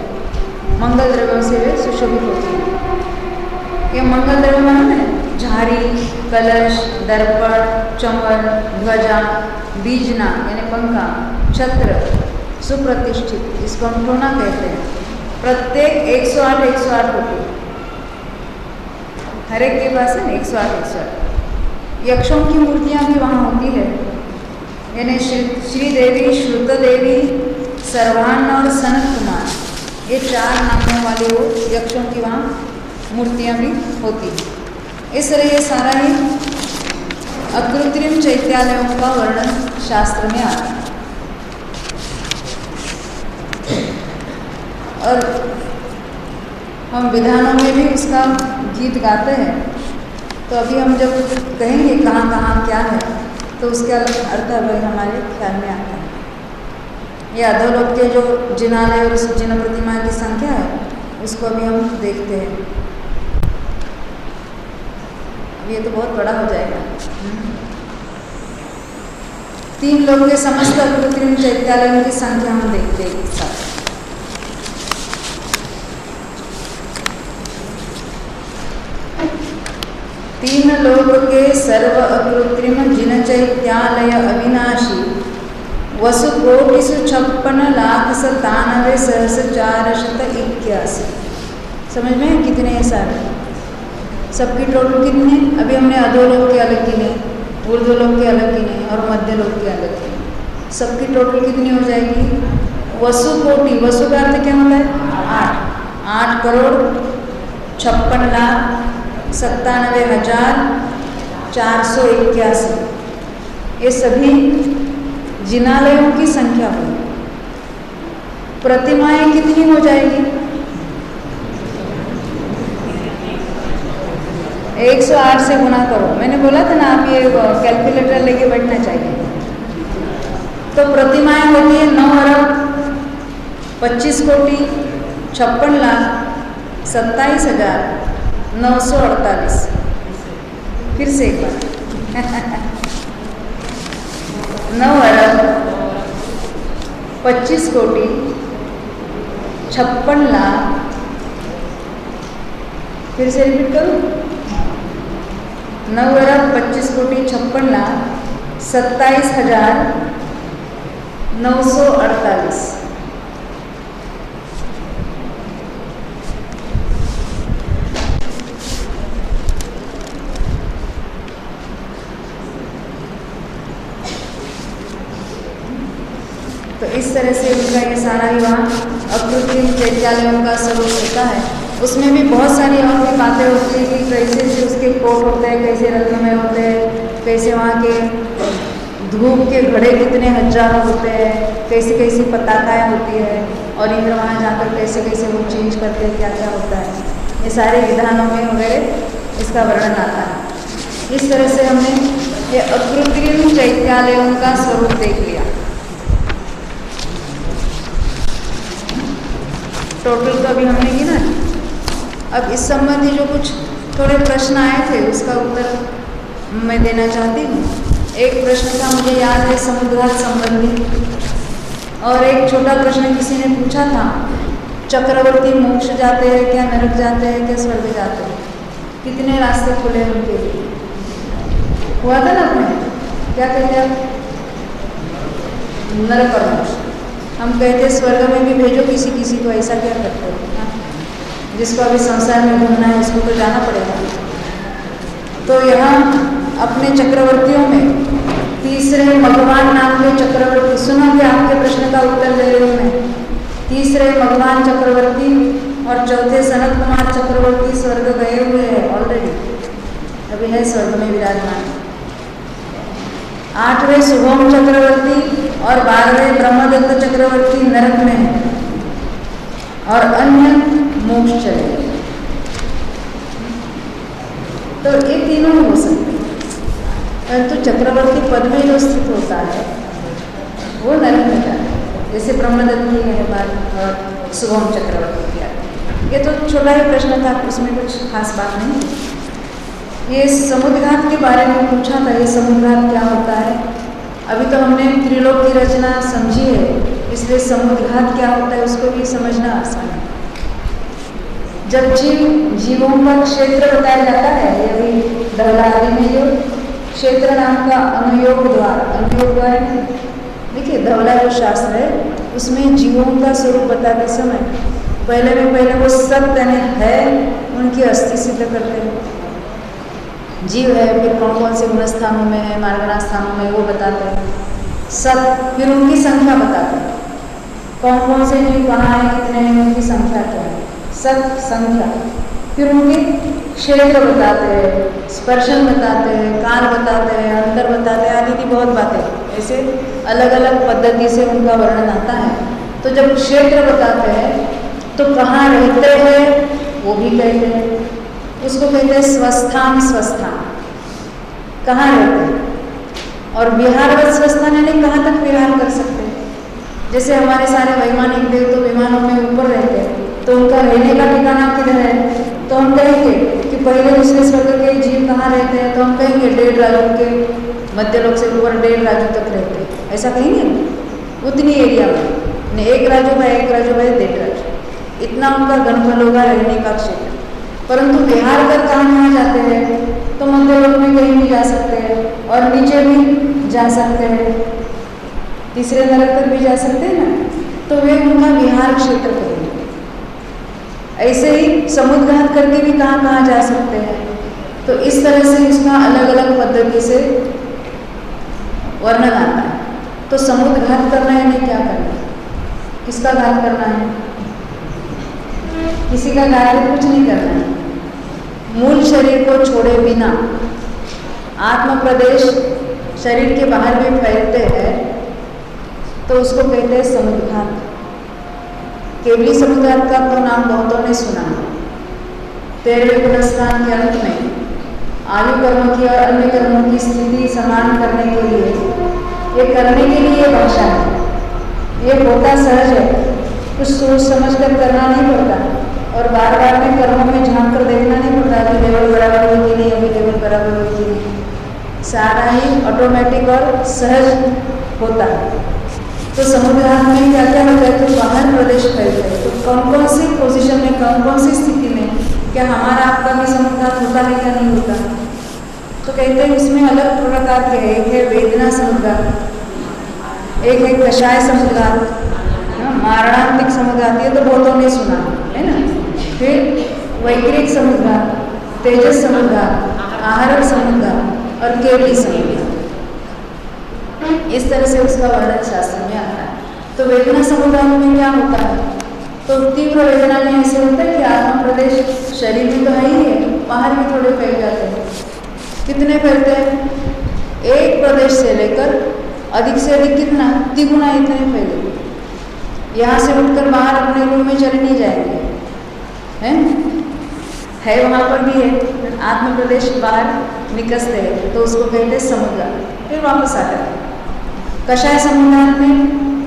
A: मंगल द्रव्यों से वे सुशोभित होती है। ये मंगल द्रव्य मालूम है? झारी, कलश, दर्पण, चंवर, ध्वजा, बीजना यानी पंखा, छत्र, सुप्रतिष्ठित जिसको हम ठोना कहते हैं। प्रत्येक 108 होती है, हर एक के पास है 108। यक्षों की मूर्तियां भी वहाँ होती है, यानी श्री देवी, श्रुत देवी, सर्वान्न और सनत कुमार, ये 4 नामों वाले वो यक्षों की वहाँ मूर्तियां भी होती है। इस तरह ये सारा ही अकृत्रिम चैत्यालयों का वर्णन शास्त्र में आता है। और हम विधानों में भी उसका गीत गाते हैं। तो अभी हम जब कहेंगे कहाँ कहाँ क्या है तो उसके अर्थ वही हमारे ख्याल में आता है। ये अधोलोक के जो जिनालय और जिन प्रतिमा की संख्या है उसको अभी हम देखते हैं। ये तो बहुत बड़ा हो जाएगा। 3 लोग के समस्त अकृत्रिम चैत्यालयों की संख्या हम देखते हैं एक साथ। 3 लोक के सर्व अकृत्रिम जिन चैत्यालय अविनाशी वसु कोटिसु 56,97,481। समझ में कितने हैं सारे? सबकी टोटल कितने? अभी हमने अधोलोक के अलग गिने, ऊर्ध्वलोक के अलग गिने और मध्यलोक के अलग गिने। सबकी टोटल कितनी हो जाएगी? वसु कोटि, वसु का अर्थ क्या होता है? 8 करोड़ 56,97,481। ये सभी जिनालयों की संख्या हुई। प्रतिमाएं कितनी हो जाएगी? 108 से गुना करो। मैंने बोला था ना आप ये कैलकुलेटर लेके बैठना चाहिए। तो प्रतिमाएं होती है 9,25,56,27,948। फिर से एक बार 9,25,56,000,000। फिर से रिपीट करूँ? 9,25,56,000,000 27,948। तो इस तरह से उनका ये सारा ही वहाँ अकृत्रिम चैत्यालयों का स्वरूप होता है। उसमें भी बहुत सारी और भी बातें होती है कि कैसे से उसके कोट होते हैं, कैसे रत्नमय होते हैं, कैसे वहाँ के धूप के घड़े कितने हजारों होते हैं, कैसी कैसी पताकाएँ होती है, और इंद्र वहाँ जाकर कैसे कैसे वो चेंज करते हैं, क्या क्या होता है। ये सारे विधानों में वगैरह इसका वर्णन आता है। इस तरह से हमने ये अकृत्रिम चैत्यालयों का स्वरूप देख लिया। टोटल तो अभी हमने गिना। अब इस संबंधी जो कुछ थोड़े प्रश्न आए थे उसका उत्तर मैं देना चाहती हूँ। एक प्रश्न था मुझे याद है समुद्रात संबंधी, और एक छोटा प्रश्न किसी ने पूछा था, चक्रवर्ती मोक्ष जाते हैं क्या, नरक जाते हैं क्या, स्वर्ग जाते हैं, कितने रास्ते खुले हैं उनके लिए? हुआ था ना अपने, क्या कहते हैं? नरक और मोक्ष। हम कहते स्वर्ग में भी भेजो किसी किसी को, ऐसा क्या करते हो? जिसको अभी संसार में घूमना है उसको तो जाना पड़ेगा। तो यहाँ अपने चक्रवर्तियों में तीसरे भगवान नाम के चक्रवर्ती, सुना कि आपके प्रश्न का उत्तर दे रही हूँ मैं। तीसरे भगवान चक्रवर्ती और चौथे सनत कुमार चक्रवर्ती स्वर्ग गए हुए हैं ऑलरेडी, अभी है स्वर्ग में विराजमान। 8वें शुभम चक्रवर्ती और 12वें ब्रह्मदत्त चक्रवर्ती नरक में है और अन्य मोक्ष चले। तो ये तीनों हो सकते हैं, परंतु चक्रवर्ती पद में जो स्थित होता है वो नरक में जाता है, जैसे ब्रह्मदत्त की है बात और शुभम चक्रवर्ती की आती। ये तो छोटा ही प्रश्न था, उसमें कुछ खास बात नहीं। ये समुद्रघात के बारे में पूछा था, ये समुद्रघात क्या होता है। अभी तो हमने त्रिलोक की रचना समझी है, इसलिए समुद्रघात क्या होता है उसको भी समझना आसान है। जब जीवों का क्षेत्र बताया जाता है, यदि धवलाहरी में जो क्षेत्र नाम का अनुयोग द्वार देखिए, धवला जो शास्त्र है उसमें जीवों का स्वरूप बताते समय पहले वो सत्य है उनकी अस्थि सिद्ध करते हैं। जीव है, फिर कौन कौन से गुण स्थानों में है, मार्गना स्थानों में, वो बताते हैं। सत, फिर उनकी संख्या बताते हैं, कौन कौन से जीव कहाँ हैं, कितने हैं, उनकी संख्या क्या है, सत संख्या। फिर उनके क्षेत्र बताते हैं, स्पर्शन बताते हैं, काल बताते हैं, अंतर बताते हैं, आदि की बहुत बातें, ऐसे अलग अलग पद्धति से उनका वर्णन आता है। तो जब क्षेत्र बताते हैं तो कहाँ रहते हैं वो भी कहते हैं, उसको कहते हैं स्वस्थान। कहाँ रहते हैं, और विहारवत स्वस्थान यानी कहाँ तक विहार कर सकते हैं। जैसे हमारे सारे वैमानिक देव तो विमानों में ऊपर रहते हैं, तो उनका रहने का ठिकाना किधर है, तो हम कहेंगे कि पहले दूसरे स्वर्ग के जीव कहाँ रहते हैं, तो हम कहेंगे 1.5 राजू के मध्यलोक से ऊपर 1.5 राजू तक रहते हैं, ऐसा कहेंगे ना, उतनी एरिया में 1 राजू बाय 1.5 राजू, इतना उनका घनफल होगा रहने का क्षेत्र। परंतु विहार कर कहाँ जाते हैं, तो मध्यलोक में कहीं भी जा सकते हैं और नीचे भी जा सकते हैं, तीसरे नरक तक भी जा सकते हैं ना, तो वे उनका विहार क्षेत्र करेंगे। ऐसे ही समुद्रघात करके भी कहाँ जा सकते हैं। तो इस तरह से इसका अलग अलग पद्धति से वर्णन आता है। तो समुद्रघात करना यानी क्या करना, किसका घात करना है, किसी का घात कुछ नहीं करना है। मूल शरीर को छोड़े बिना आत्म प्रदेश शरीर के बाहर भी फैलते हैं, तो उसको कहते हैं समुद्रघात। केवली समुद्रघात का तो नाम बहुतों ने सुना। 13वें गुणस्थान के अंत में आयु कर्मों की और अन्य कर्मों की स्थिति समान करने के लिए, ये करने के लिए भाषा है, ये होता सहज है, कुछ सोच समझ कर करना नहीं पड़ता और बार बार में कर्मों में झांक कर देखना नहीं पड़ता कि लेवल बराबर हुई कि नहीं, अभी लेवल बराबर हुई कि नहीं, सारा ही ऑटोमेटिक और सहज होता है। तो समुद्रघात में क्या क्या होता है, तो बाहर प्रदेश फैलते हैं, तो कौन कौन सी पोजीशन में, कौन कौन सी स्थिति में, क्या हमारा आपका भी समुद्रघात होता है क्या नहीं होता। तो कहते हैं इसमें अलग प्रकार के हैं, एक है वेदना समुद्रघात, एक है कषाय समुद्रघात, मारणांतिक समुद्रघात, ये तो बहुतों ने सुना है ना। फिर वैक्रिक समुद्रघात, तेजस समुद्रघात, आहारक समुद्रघात और केवली समुद्रघात, इस तरह से उसका वर्णन शास्त्र में आता है। तो वेदना समुद्रघात में क्या होता है, तो तीव्र वेदना में ऐसे होता है कि आत्म प्रदेश शरीर में तो है ही है, बाहर भी थोड़े फैल जाते हैं। कितने फैलते हैं, एक प्रदेश से लेकर अधिक से अधिक कितना, 3 गुना इतने फैलेंगे। यहाँ से उठकर बाहर अपने रूम में चले नहीं जाएंगे, है वहाँ पर भी है आत्म प्रदेश, बाहर निकलते हैं, तो उसको कहते हैं समुद्रघात, फिर वापस आ जाते हैं। कषाय समुद्रघात में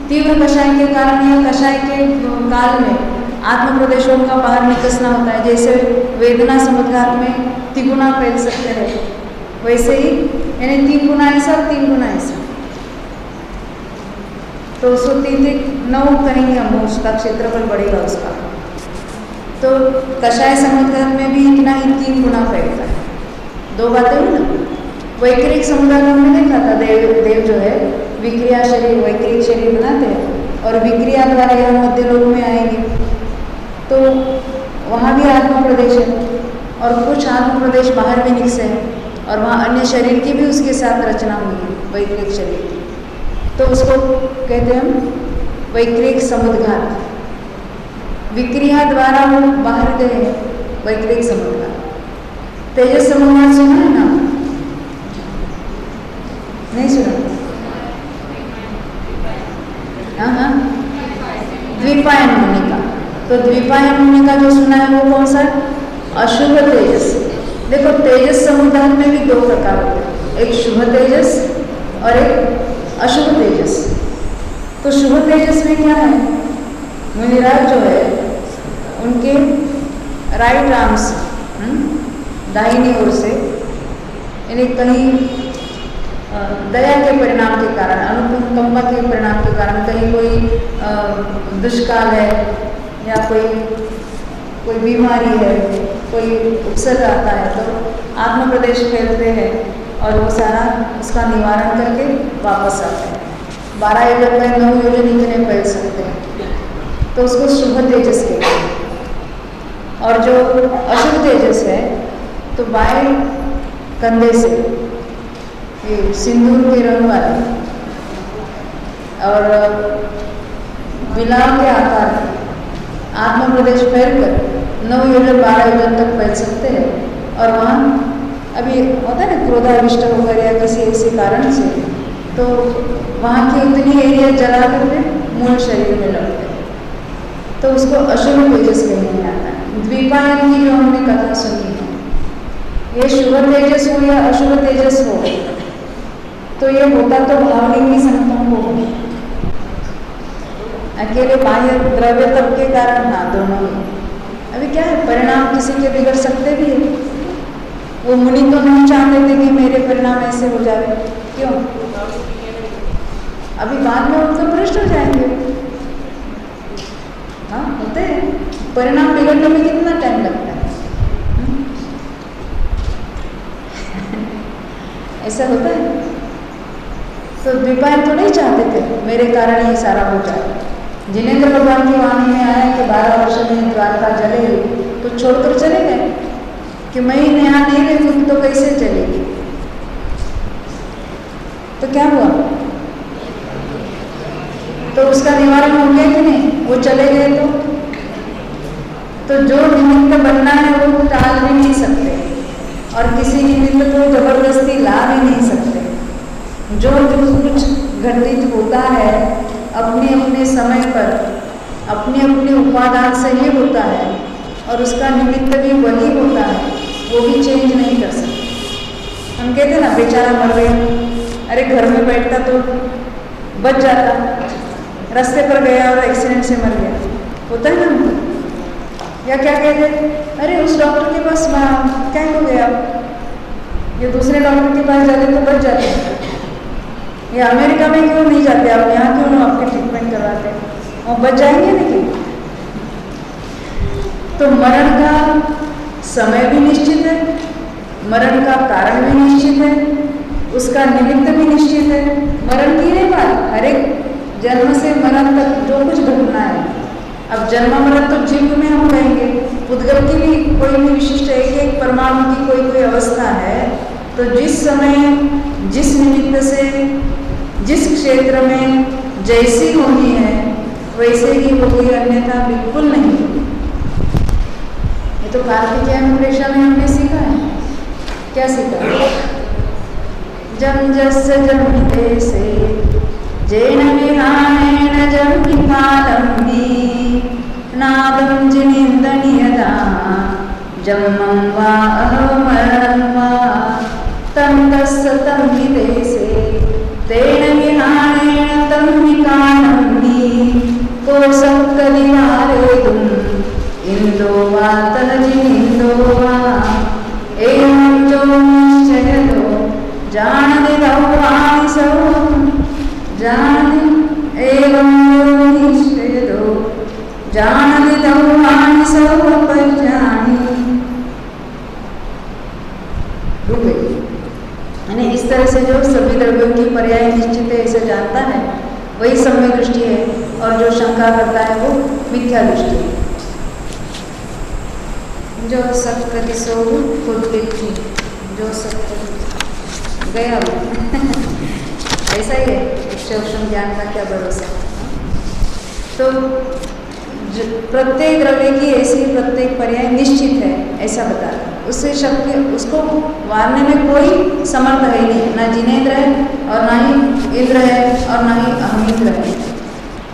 A: तीव्र कषाय के कारण या कषाय के काल में आत्म प्रदेशों का बाहर निकसना होता है। जैसे वेदना समुद्रघात में 3 गुना फैल सकते हैं, वैसे ही यानी 3 गुना ऐसा, 3 गुना ऐसा, तो उसको 9 करेंगे हम, उसका क्षेत्रफल बढ़ेगा उसका। तो कषाय समुद्रघात में भी इतना ही 3 गुना फैलता है। 2 बातें हुई ना। वैक्रिक समुद्रघात हमने देखा था, देव जो है विक्रिया शरीर, वैक्रिक शरीर बनाते हैं और विक्रिया द्वारा यहाँ मध्यलोक में आएंगे, तो वहाँ भी आत्म प्रदेश है और कुछ आत्म प्रदेश बाहर भी निकसे हैं और वहाँ अन्य शरीर की भी उसके साथ रचना हुई है, वैक्रिक शरीर की, तो उसको कहते हैं हम वैक्रिक समुद्रघात। विक्रिया द्वारा वो बाहर गए वैक्रिक समुद्र। तेजस समुद्र सुना है ना? नहीं सुना? हाँ, द्विपायन मुनि का। तो द्विपायन मुनि का जो सुना है वो कौन सा? अशुभ तेजस। देखो तेजस समुदाय में भी दो प्रकार होते हैं, एक शुभ तेजस और एक अशुभ तेजस। तो शुभ तेजस में क्या है? मुनिराज जो है उनके राइट आर्म से दाहिनी ओर से यानी कहीं दया के परिणाम के कारण, अनुकंपा के परिणाम के कारण कहीं कोई दुष्काल है या कोई बीमारी है, कोई उपसर्ग आता है तो आत्म प्रदेश फैलते हैं और वो सारा उसका निवारण करके वापस आते हैं। 12 योजन में 9 योजन इतने फैल सकते हैं, तो उसको शुभ तेजस कहते हैं। और जो अशुभ तेजस है तो बाएं कंधे से ये सिंदूर के रंग वाले और बिलाव के आकार आत्म प्रदेश फैलकर 9 योजन 12 योजन तक फैल सकते हैं। और वहाँ अभी होता है ना क्रोधाविष्ट होकर या किसी ऐसे कारण से, तो वहाँ की उतनी एरिया जला करके मूल शरीर में लौटते हैं, तो उसको अशुभ तेजस कहने में आता है। द्विपायन की जो हमने कथा सुनी है, ये शुभ तेजस हो या अशुभ तेजस हो, तो ये होता तो भावलिंगी संकल्प हो, अकेले बाह्य द्रव्य तब के कारण ना, दोनों ही। अभी क्या है, परिणाम किसी के बिगड़ सकते भी है। वो मुनि तो नहीं चाहते थे कि मेरे परिणाम ऐसे हो जाए, क्यों? अभी बाद में वो तो भ्रष्ट हो जाएंगे। हाँ, होते हैं। परिणाम बिगड़ने में कितना टाइम लगता है? ऐसा होता है। तो द्विपायन तो नहीं चाहते थे मेरे कारण ये सारा हो जाए। जिनेंद्र भगवान की वाणी में आया कि 12 वर्ष में द्वारका जलेगी, तो छोड़कर चले गए कि मैं यहाँ नहीं रहूँगी तो कैसे चलेगी। तो क्या हुआ? तो उसका निवारण हो गया कि नहीं? वो चले गए तो जो निमित्त बनना है वो टाल भी नहीं सकते और किसी निमित्त को जबरदस्ती ला भी नहीं सकते। जो कुछ घटित होता है अपने अपने समय पर अपने अपने उपादान से ही होता है और उसका निमित्त भी वही होता है, वो भी चेंज नहीं कर सकते। हम कहते हैं ना बेचारा मर गया, अरे घर में बैठता तो बच जाता, रास्ते पर गया और एक्सीडेंट से मर गया, होता है ना हमको। या क्या कहते हैं, अरे उस डॉक्टर के पास क्या हो गया, ये दूसरे डॉक्टर के पास जाते तो बच जाते। या अमेरिका में क्यों नहीं जाते आप, यहाँ क्यों ना आपके ट्रीटमेंट करवाते हैं, और बच जाएंगे। लेकिन तो मरण का समय भी निश्चित है, मरण का कारण भी निश्चित है, उसका निमित्त भी निश्चित है। मरण की नहीं बात, हर एक जन्म से मरण तक जो कुछ घटना है। अब जन्म मरण तो जीव में हम कहेंगे, उद्गम की भी कोई भी विशिष्ट एक परमाणु की कोई अवस्था है। तो जिस समय जिस निमित्त से जिस क्षेत्र में जैसी होनी है वैसे ही होगी, अन्यथा बिल्कुल नहीं। ये तो कार्तिकेय अनुप्रेक्षा में हमने सीखा है। क्या सीखा? जम जस जमिते से जैन विहानेन जम कालंबी नादम जिनिंदनियदा जम्मं वा अहमरणं वा तं तस्य तं विदेशे तेन विहानेन तं विकानन्ति कोशं कलिवारेतुम् इन्दो वा तनजिनिन्दो वा एवं जो निश्चयतो जानति भवानि सर्वं जानति एवं जो निश्चयतो जानति भवानि सर्वपरिज्ञानी। यानी इस तरह से जो सभी द्रव्यों की पर्याय निश्चित है ऐसे जानता है, वही सम्यक दृष्टि है। और जो शंका करता है वो मिथ्या दृष्टि है। जो सत्य दिशो फुटलिखी, जो सत्य गया ऐसा ही है। अक्षम ज्ञान का क्या भरोसा। तो प्रत्येक द्रव्य की ऐसी प्रत्येक पर्याय निश्चित है, ऐसा बता रहे हैं। उससे शक्ति उसको वारने में कोई समर्थ है नहीं, ना जिनेंद्र है और ना ही इंद्र है और ना ही अहमिंद्र है।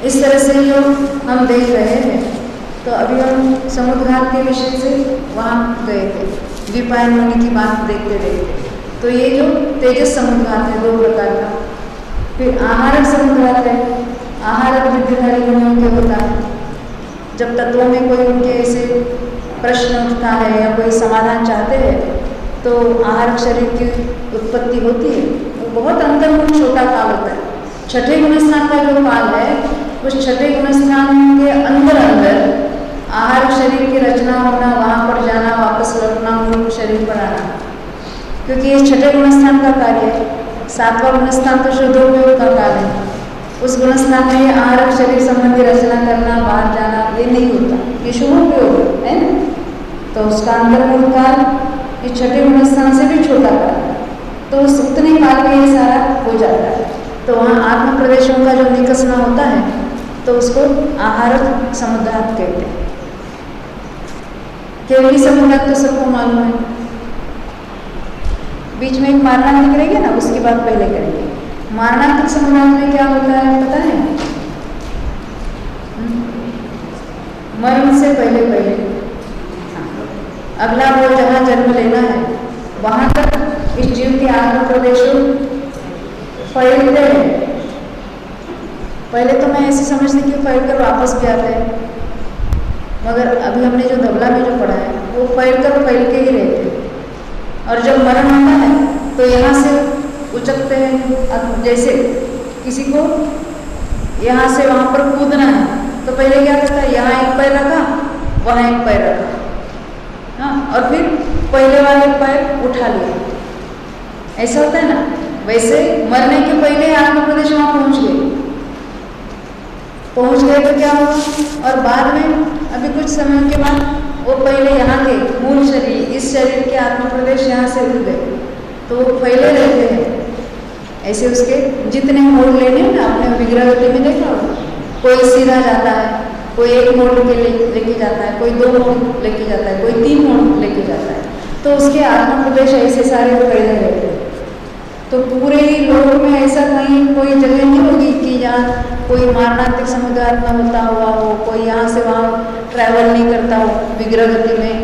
A: इस तरह से जो हम देख रहे हैं, तो अभी हम समुद्रघात के विषय से वहाँ गए थे, द्विपायन मुनि की बात देखते देखते। तो ये जो तेजस समुद्रघात है 2 प्रकार का। फिर आहारक समुद्रघात है, आहारक विद्युधारी गुणों के होता है। जब तत्वों में कोई उनके ऐसे प्रश्न उठता है या कोई समाधान चाहते हैं, तो आहारक शरीर की उत्पत्ति होती है। वो बहुत अंतर्मुख छोटा काल होता है। छठे गुणस्थान का जो काल है, उस छठे गुणस्थान के अंदर आहारक शरीर की रचना होना, वहाँ पर जाना, वापस लौटना, मूल शरीर पर आना, क्योंकि ये छठे गुणस्थान का कार्य है। 7वां गुणस्थान तो शुद्धोपयोग का काल है। उस गुणस्थान में आहारक शरीर संबंधी रचना करना, बाहर जाना, ये नहीं होता, ये शुभोपयोग है ना। तो उसका अंतर्मुख काल इस छठे गुणस्थान से भी छोटा काल है, तो उस उतने काल में ये सारा हो जाता है। तो वहाँ आत्म प्रवेशों का जो निकसना होता है, तो उसको आहारक समुद्रघात कहते हैं। केवली समुद्रघात तो सबको मालूम है। बीच में एक मारणांतिक रहेगी ना, उसकी बात पहले करेंगे। मारणांतिक समुद्रघात में क्या होता है पता है? मरण से पहले अगला वो जहाँ जन्म लेना है, वहाँ तक इस जीव के आत्म प्रवेशों फैलते हैं। पहले तो मैं ऐसे समझती कि फैल कर वापस भी आते हैं, मगर अभी हमने जो धबला में जो पढ़ा है, वो फैल के ही रहते हैं। और जब मरण होता है, तो यहाँ से उचकते हैं। जैसे किसी को यहाँ से वहाँ पर कूदना है, तो पहले क्या करता है? यहाँ एक पैर रखा, वहाँ एक पैर रखा, हाँ, और फिर पहले वाले पैर उठा लिया। ऐसा होता है ना। वैसे मरने के पहले आत्म प्रदेश वहाँ पहुँच गए तो क्या हुआ? और बाद में अभी कुछ समय के बाद वो पहले यहाँ के मूल शरीर, इस शरीर के आत्म प्रदेश यहाँ से उठ गए, तो वो फैले रहते हैं। ऐसे उसके जितने मोड़ लेने हैं ना, आपने विग्रहवती में देखा हो, कोई सीधा जाता है, कोई एक मोड़ लेके जाता है, कोई 2 मोड़ लेके जाता है, कोई 3 मोड़ लेके जाता है। तो उसके आत्म प्रदेश ऐसे सारे फैले रहते हैं। तो पूरे ही लोक में ऐसा कहीं कोई जगह नहीं होगी कि जहाँ कोई मारणांतिक समुद्रघात न होता हुआ हो, कोई यहाँ से वहाँ ट्रैवल नहीं करता हो विग्रहवती में,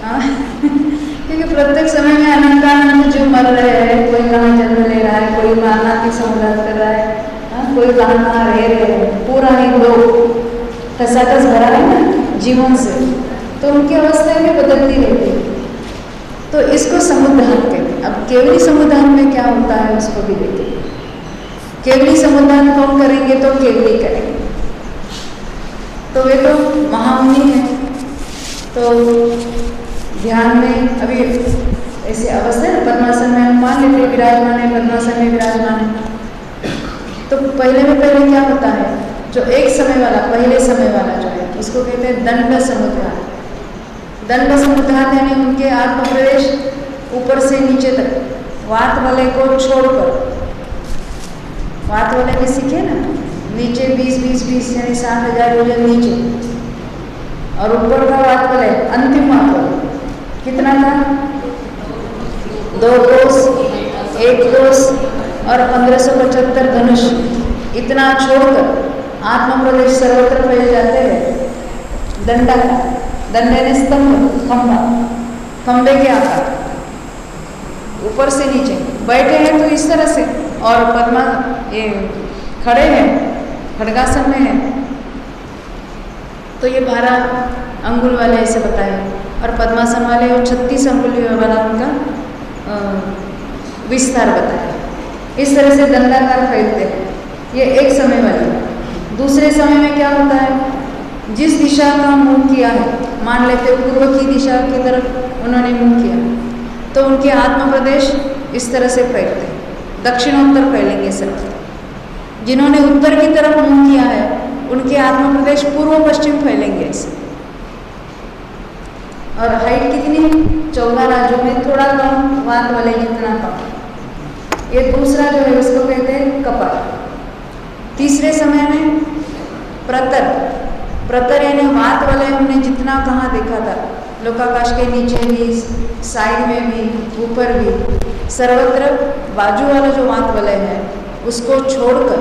A: हाँ। क्योंकि प्रत्येक समय में अनंतानंद जो मर रहे हैं, कोई कहाँ जन्म ले रहा है, कोई मारणांतिक समुद्रघात कर रहा है, हाँ, कोई कहाँ रह रहे हैं। पूरा ही लोग ठसाठस भरा है ना जीवन से, तो उनकी अवस्था भी बदलती रहती है। तो इसको समुद्रघात कहते हैं। अब केवली समुद्रघात में क्या होता है उसको भी देखेंगे। केवली समुद्रघात कौन करेंगे? तो केवली करेंगे। तो वे तो महामुनि है, तो ध्यान में अभी ऐसे अवस्था है, पद्मासन में हम मान लेते विराजमान है, पद्मासन में विराजमान है। तो पहले क्या होता है? जो एक समय वाला, पहले समय वाला जो है, उसको कहते हैं दंड समुद्रघात। दंड समुद्रघात यानी उनके आत्म प्रवेश ऊपर से नीचे तक, वात वाले को छोड़कर, वात वाले में सीखे ना, नीचे 20 यानी 60,000 योजन नीचे, और ऊपर का वात वाले अंतिम वात वाले कितना था? 2 कोस, 1 कोस और 1575 धनुष, इतना छोड़कर आत्म प्रदेश सर्वत्र फैल जाते हैं। दंडा का, दंडे ने स्तंभ, खंभा, खंबे के आकार, ऊपर से नीचे बैठे हैं तो इस तरह से, और पद्मा ये खड़े हैं, खड़गासन में हैं, तो ये 12 अंगुल वाले ऐसे बताए, और पद्मासन वाले और 36 अंगुल वाला उनका विस्तार बताया। इस तरह से दंडाकार फैलते हैं। ये एक समय वाले। दूसरे समय में क्या होता है? जिस दिशा का मुंह किया है, मान लेते पूर्व की दिशा की तरफ उन्होंने मुंह किया, तो उनके आत्म प्रदेश इस तरह से फैलते हैं, दक्षिणोत्तर फैलेंगे सब। जिन्होंने उत्तर की तरफ मुंह किया है, उनके आत्म प्रदेश पूर्व पश्चिम फैलेंगे ऐसे। और हाइट कितनी? 14 राज्यों में थोड़ा कम, वात वाले जितना कम। ये दूसरा जो है उसको कहते हैं कपाल। तीसरे समय में प्रतर, प्रतर यानी वात वलय हमने जितना कहाँ देखा था, लोकाकाश के नीचे भी, साइड में भी, ऊपर भी, सर्वत्र बाजू वाला जो वात वलय है उसको छोड़कर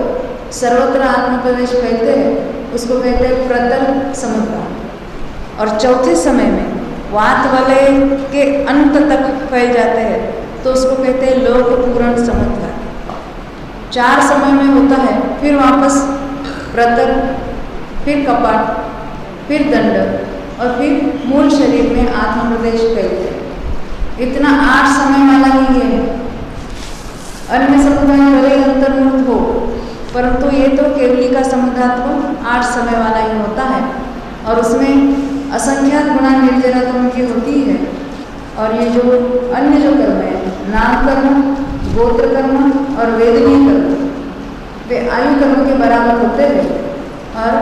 A: सर्वत्र आत्म प्रवेश फैलते हैं, उसको कहते हैं प्रतर समुद्र। और चौथे समय में वात वलय के अंत तक फैल जाते हैं तो उसको कहते हैं लोक पूर्ण समुद्र। 4 समय में होता है, फिर वापस प्रतर, फिर कपाट, फिर दंड और फिर मूल शरीर में आत्म प्रवेश फैलते हैं। इतना 8 समय वाला ही है। अन्य समुदाय भले अंतर्मुक्त हो, परंतु ये तो केवली का समुदाय 8 समय वाला ही होता है और उसमें असंख्यात गुणा निर्जरा तो उनकी होती है। और ये जो अन्य जो कर्म है, नाम कर्म, गोत्र कर्म और वेदनीय कर्म, वे आयु कर्म के बराबर होते हैं। और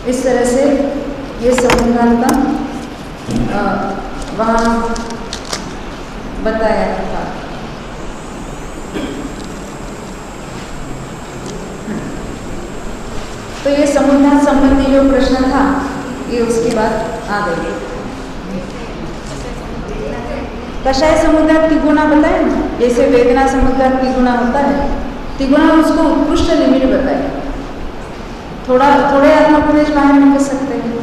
A: इस तरह से ये समुदाय का वहाँ बताया था। तो ये समुदाय संबंधी जो प्रश्न था ये उसके बाद आ गई। कषाय समुदाय तिगुणा बताए ना, जैसे वेदना समुदाय तिगुणा होता है, तिगुणा उसको उत्कृष्ट लिमिट बताए। थोड़े आत्मा प्रवेश बाहर निकल सकते हैं।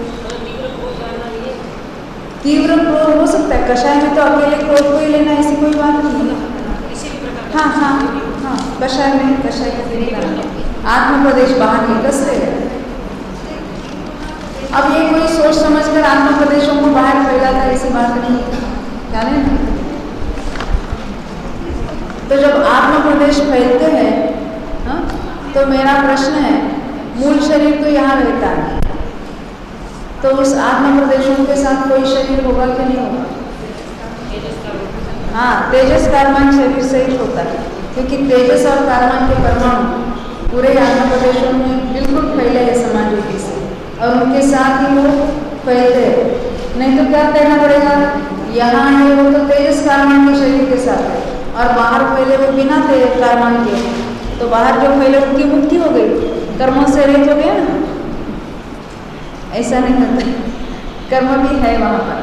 A: तीव्र क्रोध हो सकता है, कषाय में तो अकेले क्रोध को ही लेना ऐसी कोई बात नहीं है। हाँ हाँ हाँ, कषाय में कषाय आत्म प्रदेश बाहर निकल से। अब ये कोई सोच समझकर आत्म प्रदेशों को बाहर फैलाता है ऐसी बात नहीं है, क्या नहीं। तो जब आत्म प्रदेश फैलते हैं, हाँ, तो मेरा प्रश्न है, मूल शरीर तो यहाँ रहता है, तो उस आत्म प्रदेशों के साथ कोई शरीर होगा कि नहीं होगा? हाँ, तेजस कार्मान शरीर से ही होता है, क्योंकि तेजस और कार्मान के परमाणु पूरे आत्म प्रदेशों में बिल्कुल फैले हैं समान रीति से, और उनके साथ ही वो फैलते हैं। नहीं तो क्या कहना पड़ेगा, यहाँ है वो तो तेजस कार्मान के शरीर के साथ है और बाहर फैले वो बिना तेज कार्मान के, तो बाहर जो फैले उनकी मुक्ति हो गई, कर्मों से रहित हो गया ना। ऐसा नहीं होता, कर्म भी है वहाँ पर।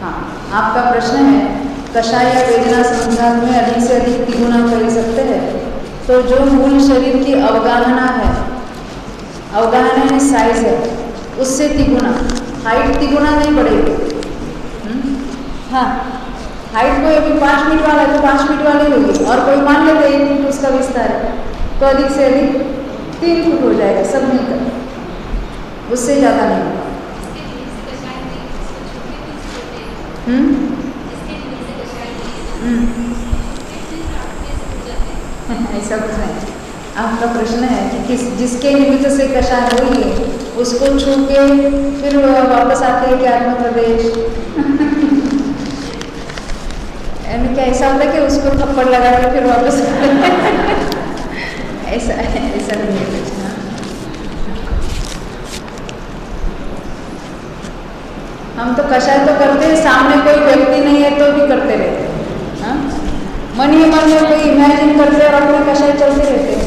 A: हाँ, आपका प्रश्न है कषाय या वेदना संघात में अधिक से अधिक तिगुना कर सकते हैं। तो जो मूल शरीर की अवगाहना है, अवगाहना है साइज है, उससे तिगुना, हाइट तिगुना नहीं बढ़ेगी। हाँ, हाइट कोई अभी 5 फीट वाला है तो 5 फीट वाली होगी, और कोई मान लेते 1 फीट उसका विस्तार है तो अधिक से अधिक 3 फुट हो जाएगा सब मिलकर, उससे ज़्यादा नहीं होगा। ऐसा कुछ नहीं। आपका प्रश्न है कि जिसके निमित्त से कषाय हुई है उसको छू के फिर वापस आते हैं कि आत्म प्रदेश। क्या ऐसा होता है कि उसको थप्पड़ लगा के फिर वापस ऐसा नहीं है कुछ। हम तो कषाय तो करते हैं, सामने कोई व्यक्ति नहीं है तो भी करते रहते हैं। हाँ, मन ही मन में कोई इमेजिन करते हैं और अपने कषाय चलते रहते हैं।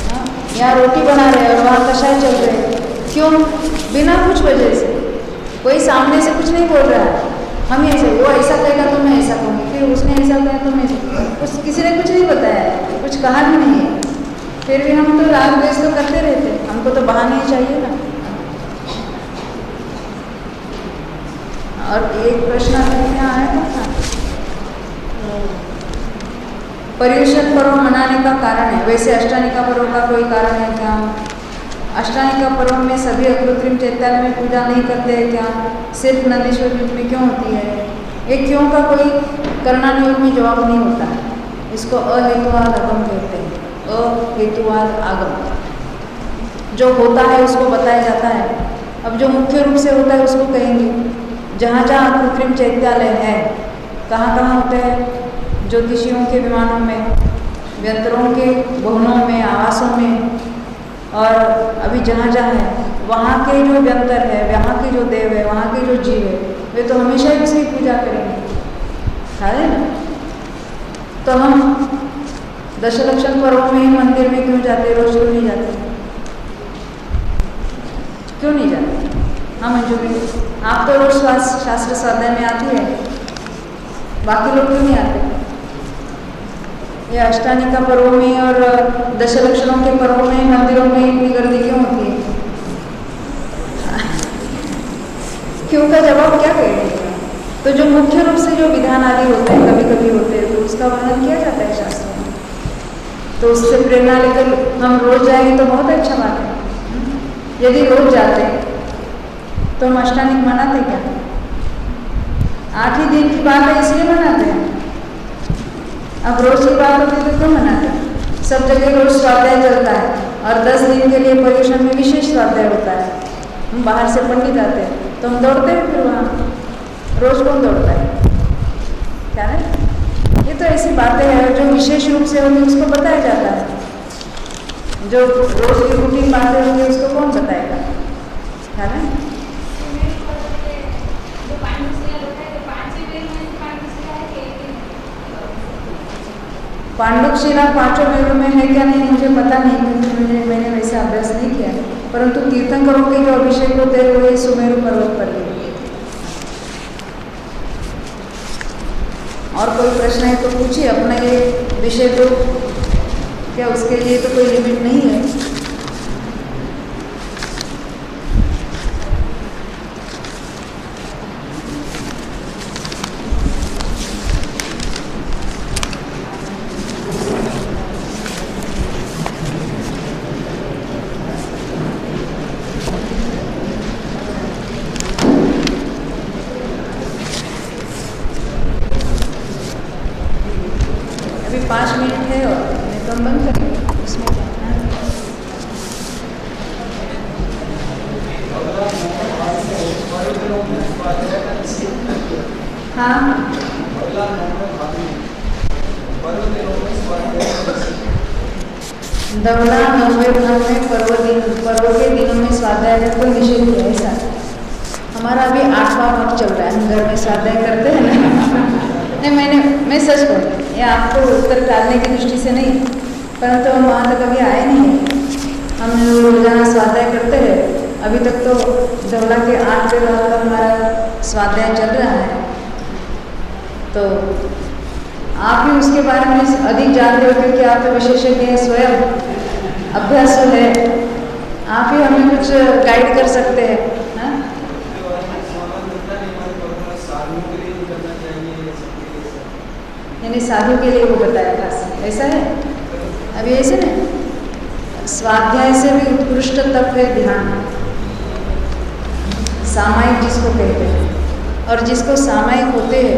A: हाँ, यहाँ रोटी बना रहे हैं और वहाँ कषाय चल रहे हैं, क्यों? बिना कुछ वजह से, कोई सामने से कुछ नहीं बोल रहा है। हम ऐसे, वो ऐसा कहेगा तो मैं ऐसा कहूँगी, फिर उसने ऐसा कहा तो मैं ऐसा, किसी ने कुछ नहीं बताया, कुछ कहा भी नहीं है, फिर भी हम तो राग द्वेष तो करते रहते हैं। हमको तो बहाने ही चाहिए ना। और एक प्रश्न क्या आया था, पर्युषण पर्व मनाने का कारण है, वैसे अष्टानिका पर्व का कोई कारण है क्या? अष्टानिका पर्व में सभी अकृत्रिम चैत्यालय में पूजा नहीं करते हैं क्या? सिर्फ नंदीश्वर बीच में क्यों होती है? ये क्यों का कोई करणानुयोग में जवाब नहीं होता है। इसको अहेतुवाद आगम कहते हैं। अहेतुवाद आगम जो होता है उसको बताया जाता है। अब जो मुख्य रूप से होता है उसको कहेंगे। जहाँ जहाँ कृत्रिम चैत्यालय है, कहाँ कहाँ होते हैं? ज्योतिषियों के विमानों में, व्यंतरों के भवनों में, आवासों में, और अभी जहाँ जहाँ है वहाँ के जो व्यंतर है, वहाँ के जो देव है, वहाँ के जो जीव है, वे तो हमेशा ही उसकी पूजा करेंगे। है ना। तो हम दशलक्षण पर्वों में ही मंदिर में क्यों जाते, रोज क्यों नहीं जाते? क्यों नहीं जाते? हाँ मंजूरी, आप तो रोज शास्त्र स्वाध्याय में आती है, बाकी लोग क्यों नहीं आते? ये अष्टानिका पर्वों में और दशलक्षणों के पर्वों में मंदिरों में इतनी गर्दी क्यों होती है? क्यों का जवाब क्या कहेंगे? तो जो मुख्य रूप से जो विधान आदि होते हैं, कभी कभी होते हैं, तो उसका वर्णन किया जाता है शास्त्रों में। तो उससे प्रेरणा लेकर हम रोज जाएंगे तो बहुत अच्छा बात है। यदि रोज जाते तो हम अष्टानिक मनाते क्या? 8 ही दिन की बात है इसलिए मनाते हैं। अब रोज की बात होती तो क्यों मनाते? सब जगह रोज स्वाध्याय चलता है और 10 दिन के लिए पर्यूषण में विशेष स्वाध्याय होता है। हम बाहर से पंडित आते हैं तो हम दौड़ते हैं, फिर वहाँ रोज कौन दौड़ता है? क्या है? ये तो ऐसी बातें हैं जो विशेष रूप से होंगी उसको बताया जाता है। जो रोज की रूटीन बातें होंगी उसको कौन बताएगा? है ना। पांडुशिला 5 वेदों में है क्या नहीं मुझे पता नहीं, क्योंकि मैंने वैसा अभ्यास नहीं किया। परंतु तीर्थंकरों के जो अभिषेक होते हैं वो ये सुमेरु पर्वत पर है। और कोई प्रश्न है तो पूछिए, अपना ये विषय तो क्या उसके लिए तो कोई लिमिट नहीं है। अभी 5 मिनट है और नहीं तो हम बंद करेंगे उसमें क्या है? हाँ दवला 90 भाग में पर्व के दिनों में स्वाध्याय का कोई निषेध नहीं है। ऐसा हमारा अभी 8वां भाग चल रहा है, हम घर में स्वाध्याय करते हैं ना। नहीं मैं सच कहूँ, ये आपको उत्तर डालने की दृष्टि से नहीं, परंतु हम वहाँ तक अभी आए नहीं हैं। हम रोजाना स्वाध्याय करते हैं, अभी तक तो दवला के 8वें भाग का हमारा स्वाध्याय चल रहा है। तो आप भी उसके बारे में अधिक जानते हो क्योंकि आप तो विशेषज्ञ हैं, स्वयं अभ्यास है, आप ही हमें कुछ गाइड कर सकते हैं। यानी साधु के लिए वो बताया खास, ऐसा है। अभी ऐसे ना स्वाध्याय से भी उत्कृष्ट तप है ध्यान, सामायिक जिसको कहते हैं। और जिसको सामायिक होते हैं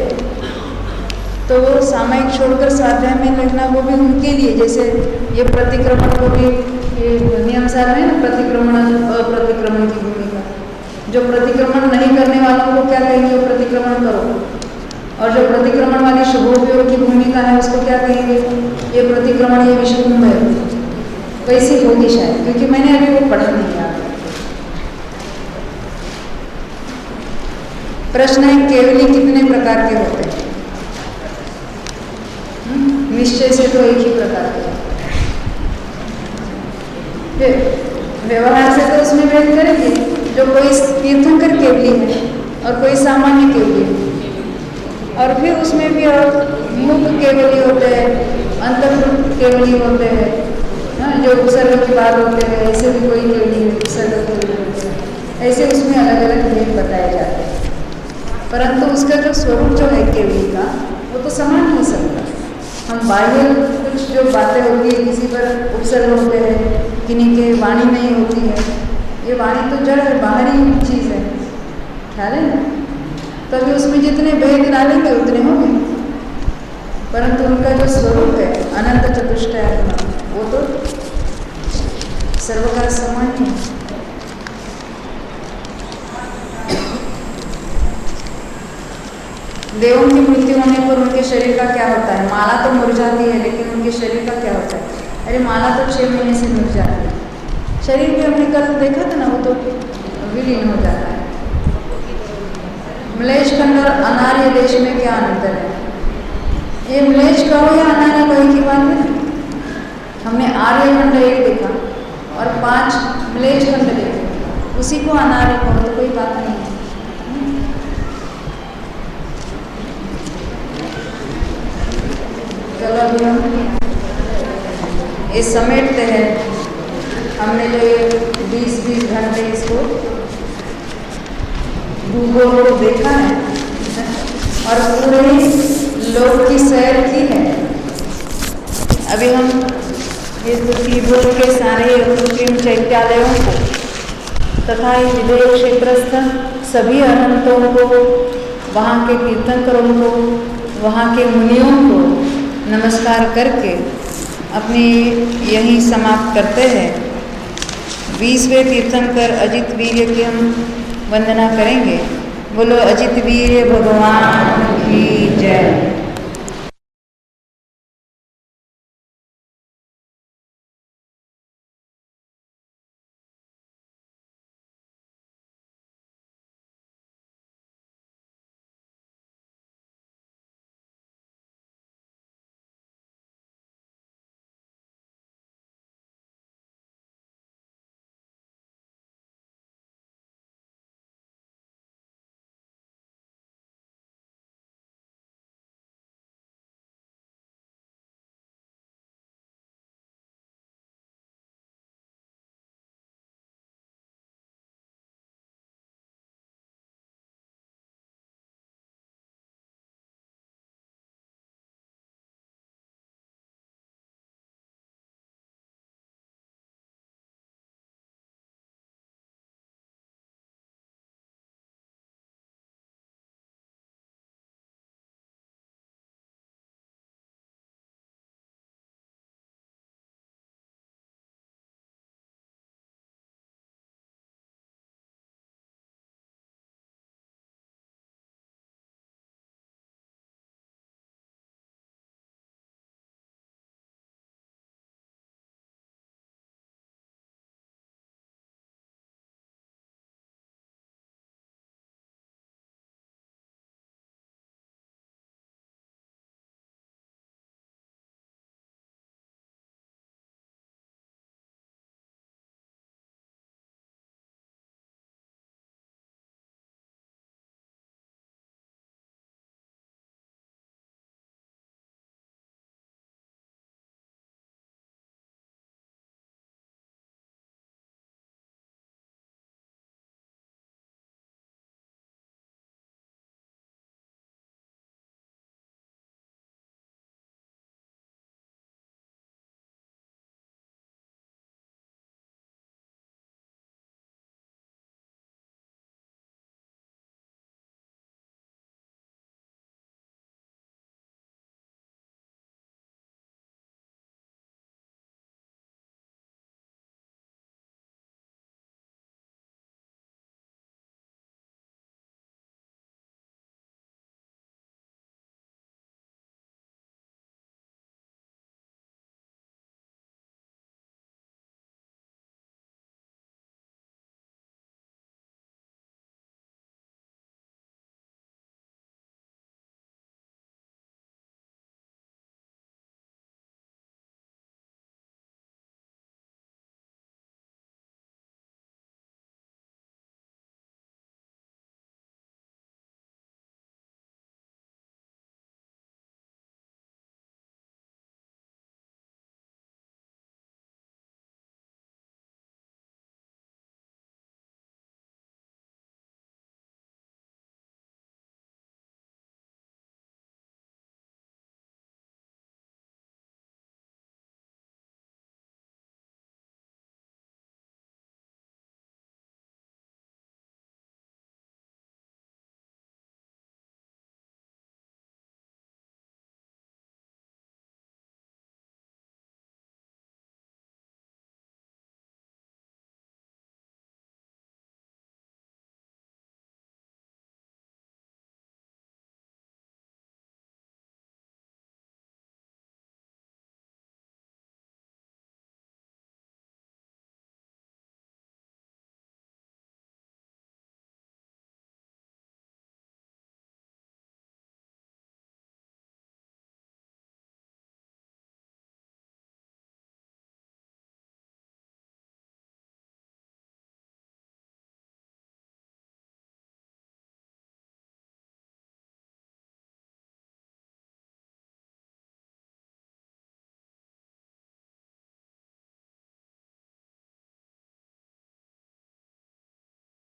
A: तो वो सामायिक छोड़कर स्वाध्याय में लगना वो भी उनके लिए, जैसे ये प्रतिक्रमण को भी ये नियम सार है ना, प्रतिक्रमण अप्रतिक्रमण की भूमिका। जो प्रतिक्रमण नहीं करने वालों को क्या कहेंगे? प्रतिक्रमण करो। और जो प्रतिक्रमण वाली शुभोपयोग की भूमिका है उसको क्या कहेंगे? ये प्रतिक्रमण, ये विषकुंभ है। वैसी होगी शायद, क्योंकि मैंने अभी वो पढ़ा नहीं है। प्रश्न है केवली कितने प्रकार के होते हैं? निश्चय से तो एक ही प्रकार के। व्यवहार से तो उसमें भेद करेंगे, जो कोई तीर्थंकर केवली है और कोई सामान्य केवली है। और फिर उसमें भी और मुख केवली होते हैं, अंतर्मुख केवली होते हैं, जो उपसर्ग की बात होते हैं, ऐसे भी कोई केवली उपसर्ग केवली होते हैं। ऐसे उसमें अलग अलग भेद बताए जाते हैं। परंतु उसका जो स्वरूप जो है केवली का वो तो समान नहीं सकता। हम बाह्य कुछ जो बातें होती है, किसी पर उपसर्ग होते हैं, किन्हीं के वाणी नहीं होती है। ये वाणी तो जड़ है, बाहरी चीज़ है, ख्याल है ना। तभी उसमें जितने भेद डालेंगे उतने होंगे, परंतु उनका जो स्वरूप है अनंत चतुष्ट वो तो सर्वकाल समान ही है। देवों की मृत्यु होने पर उनके शरीर का क्या होता है? माला तो मुरझाती है, लेकिन उनके शरीर का क्या होता है? अरे माला तो 6 महीने से मुरझाती है, शरीर भी हमने कल देखा था ना, वो तो विलीन हो जाता है। मलेश खंड और अनार्य देश में क्या अंतर है? ये म्लेच्छ कहो या अनार्य कहो की बात है। हमने आर्यखंड एक देखा और 5 म्लेच्छ खंड देखे, उसी को अनार्य कहो तो कोई बात नहीं है। चलो अभी हम ये समेटते हैं। हमने जो ये 20-20 घंटे इसको भूगोल को देखा है और पूरे लोक की सैर की है। अभी हम इस भूगोल के सारे कृत्रिम चैत्यालयों को तथा इस विदेह क्षेत्रस्थ सभी अनंतों को, वहाँ के तीर्थंकरों को, वहाँ के मुनियों को नमस्कार करके अपनी यहीं समाप्त करते हैं। 20वें तीर्थंकर अजित वीर्य की हम वंदना करेंगे। बोलो अजित वीर्य भगवान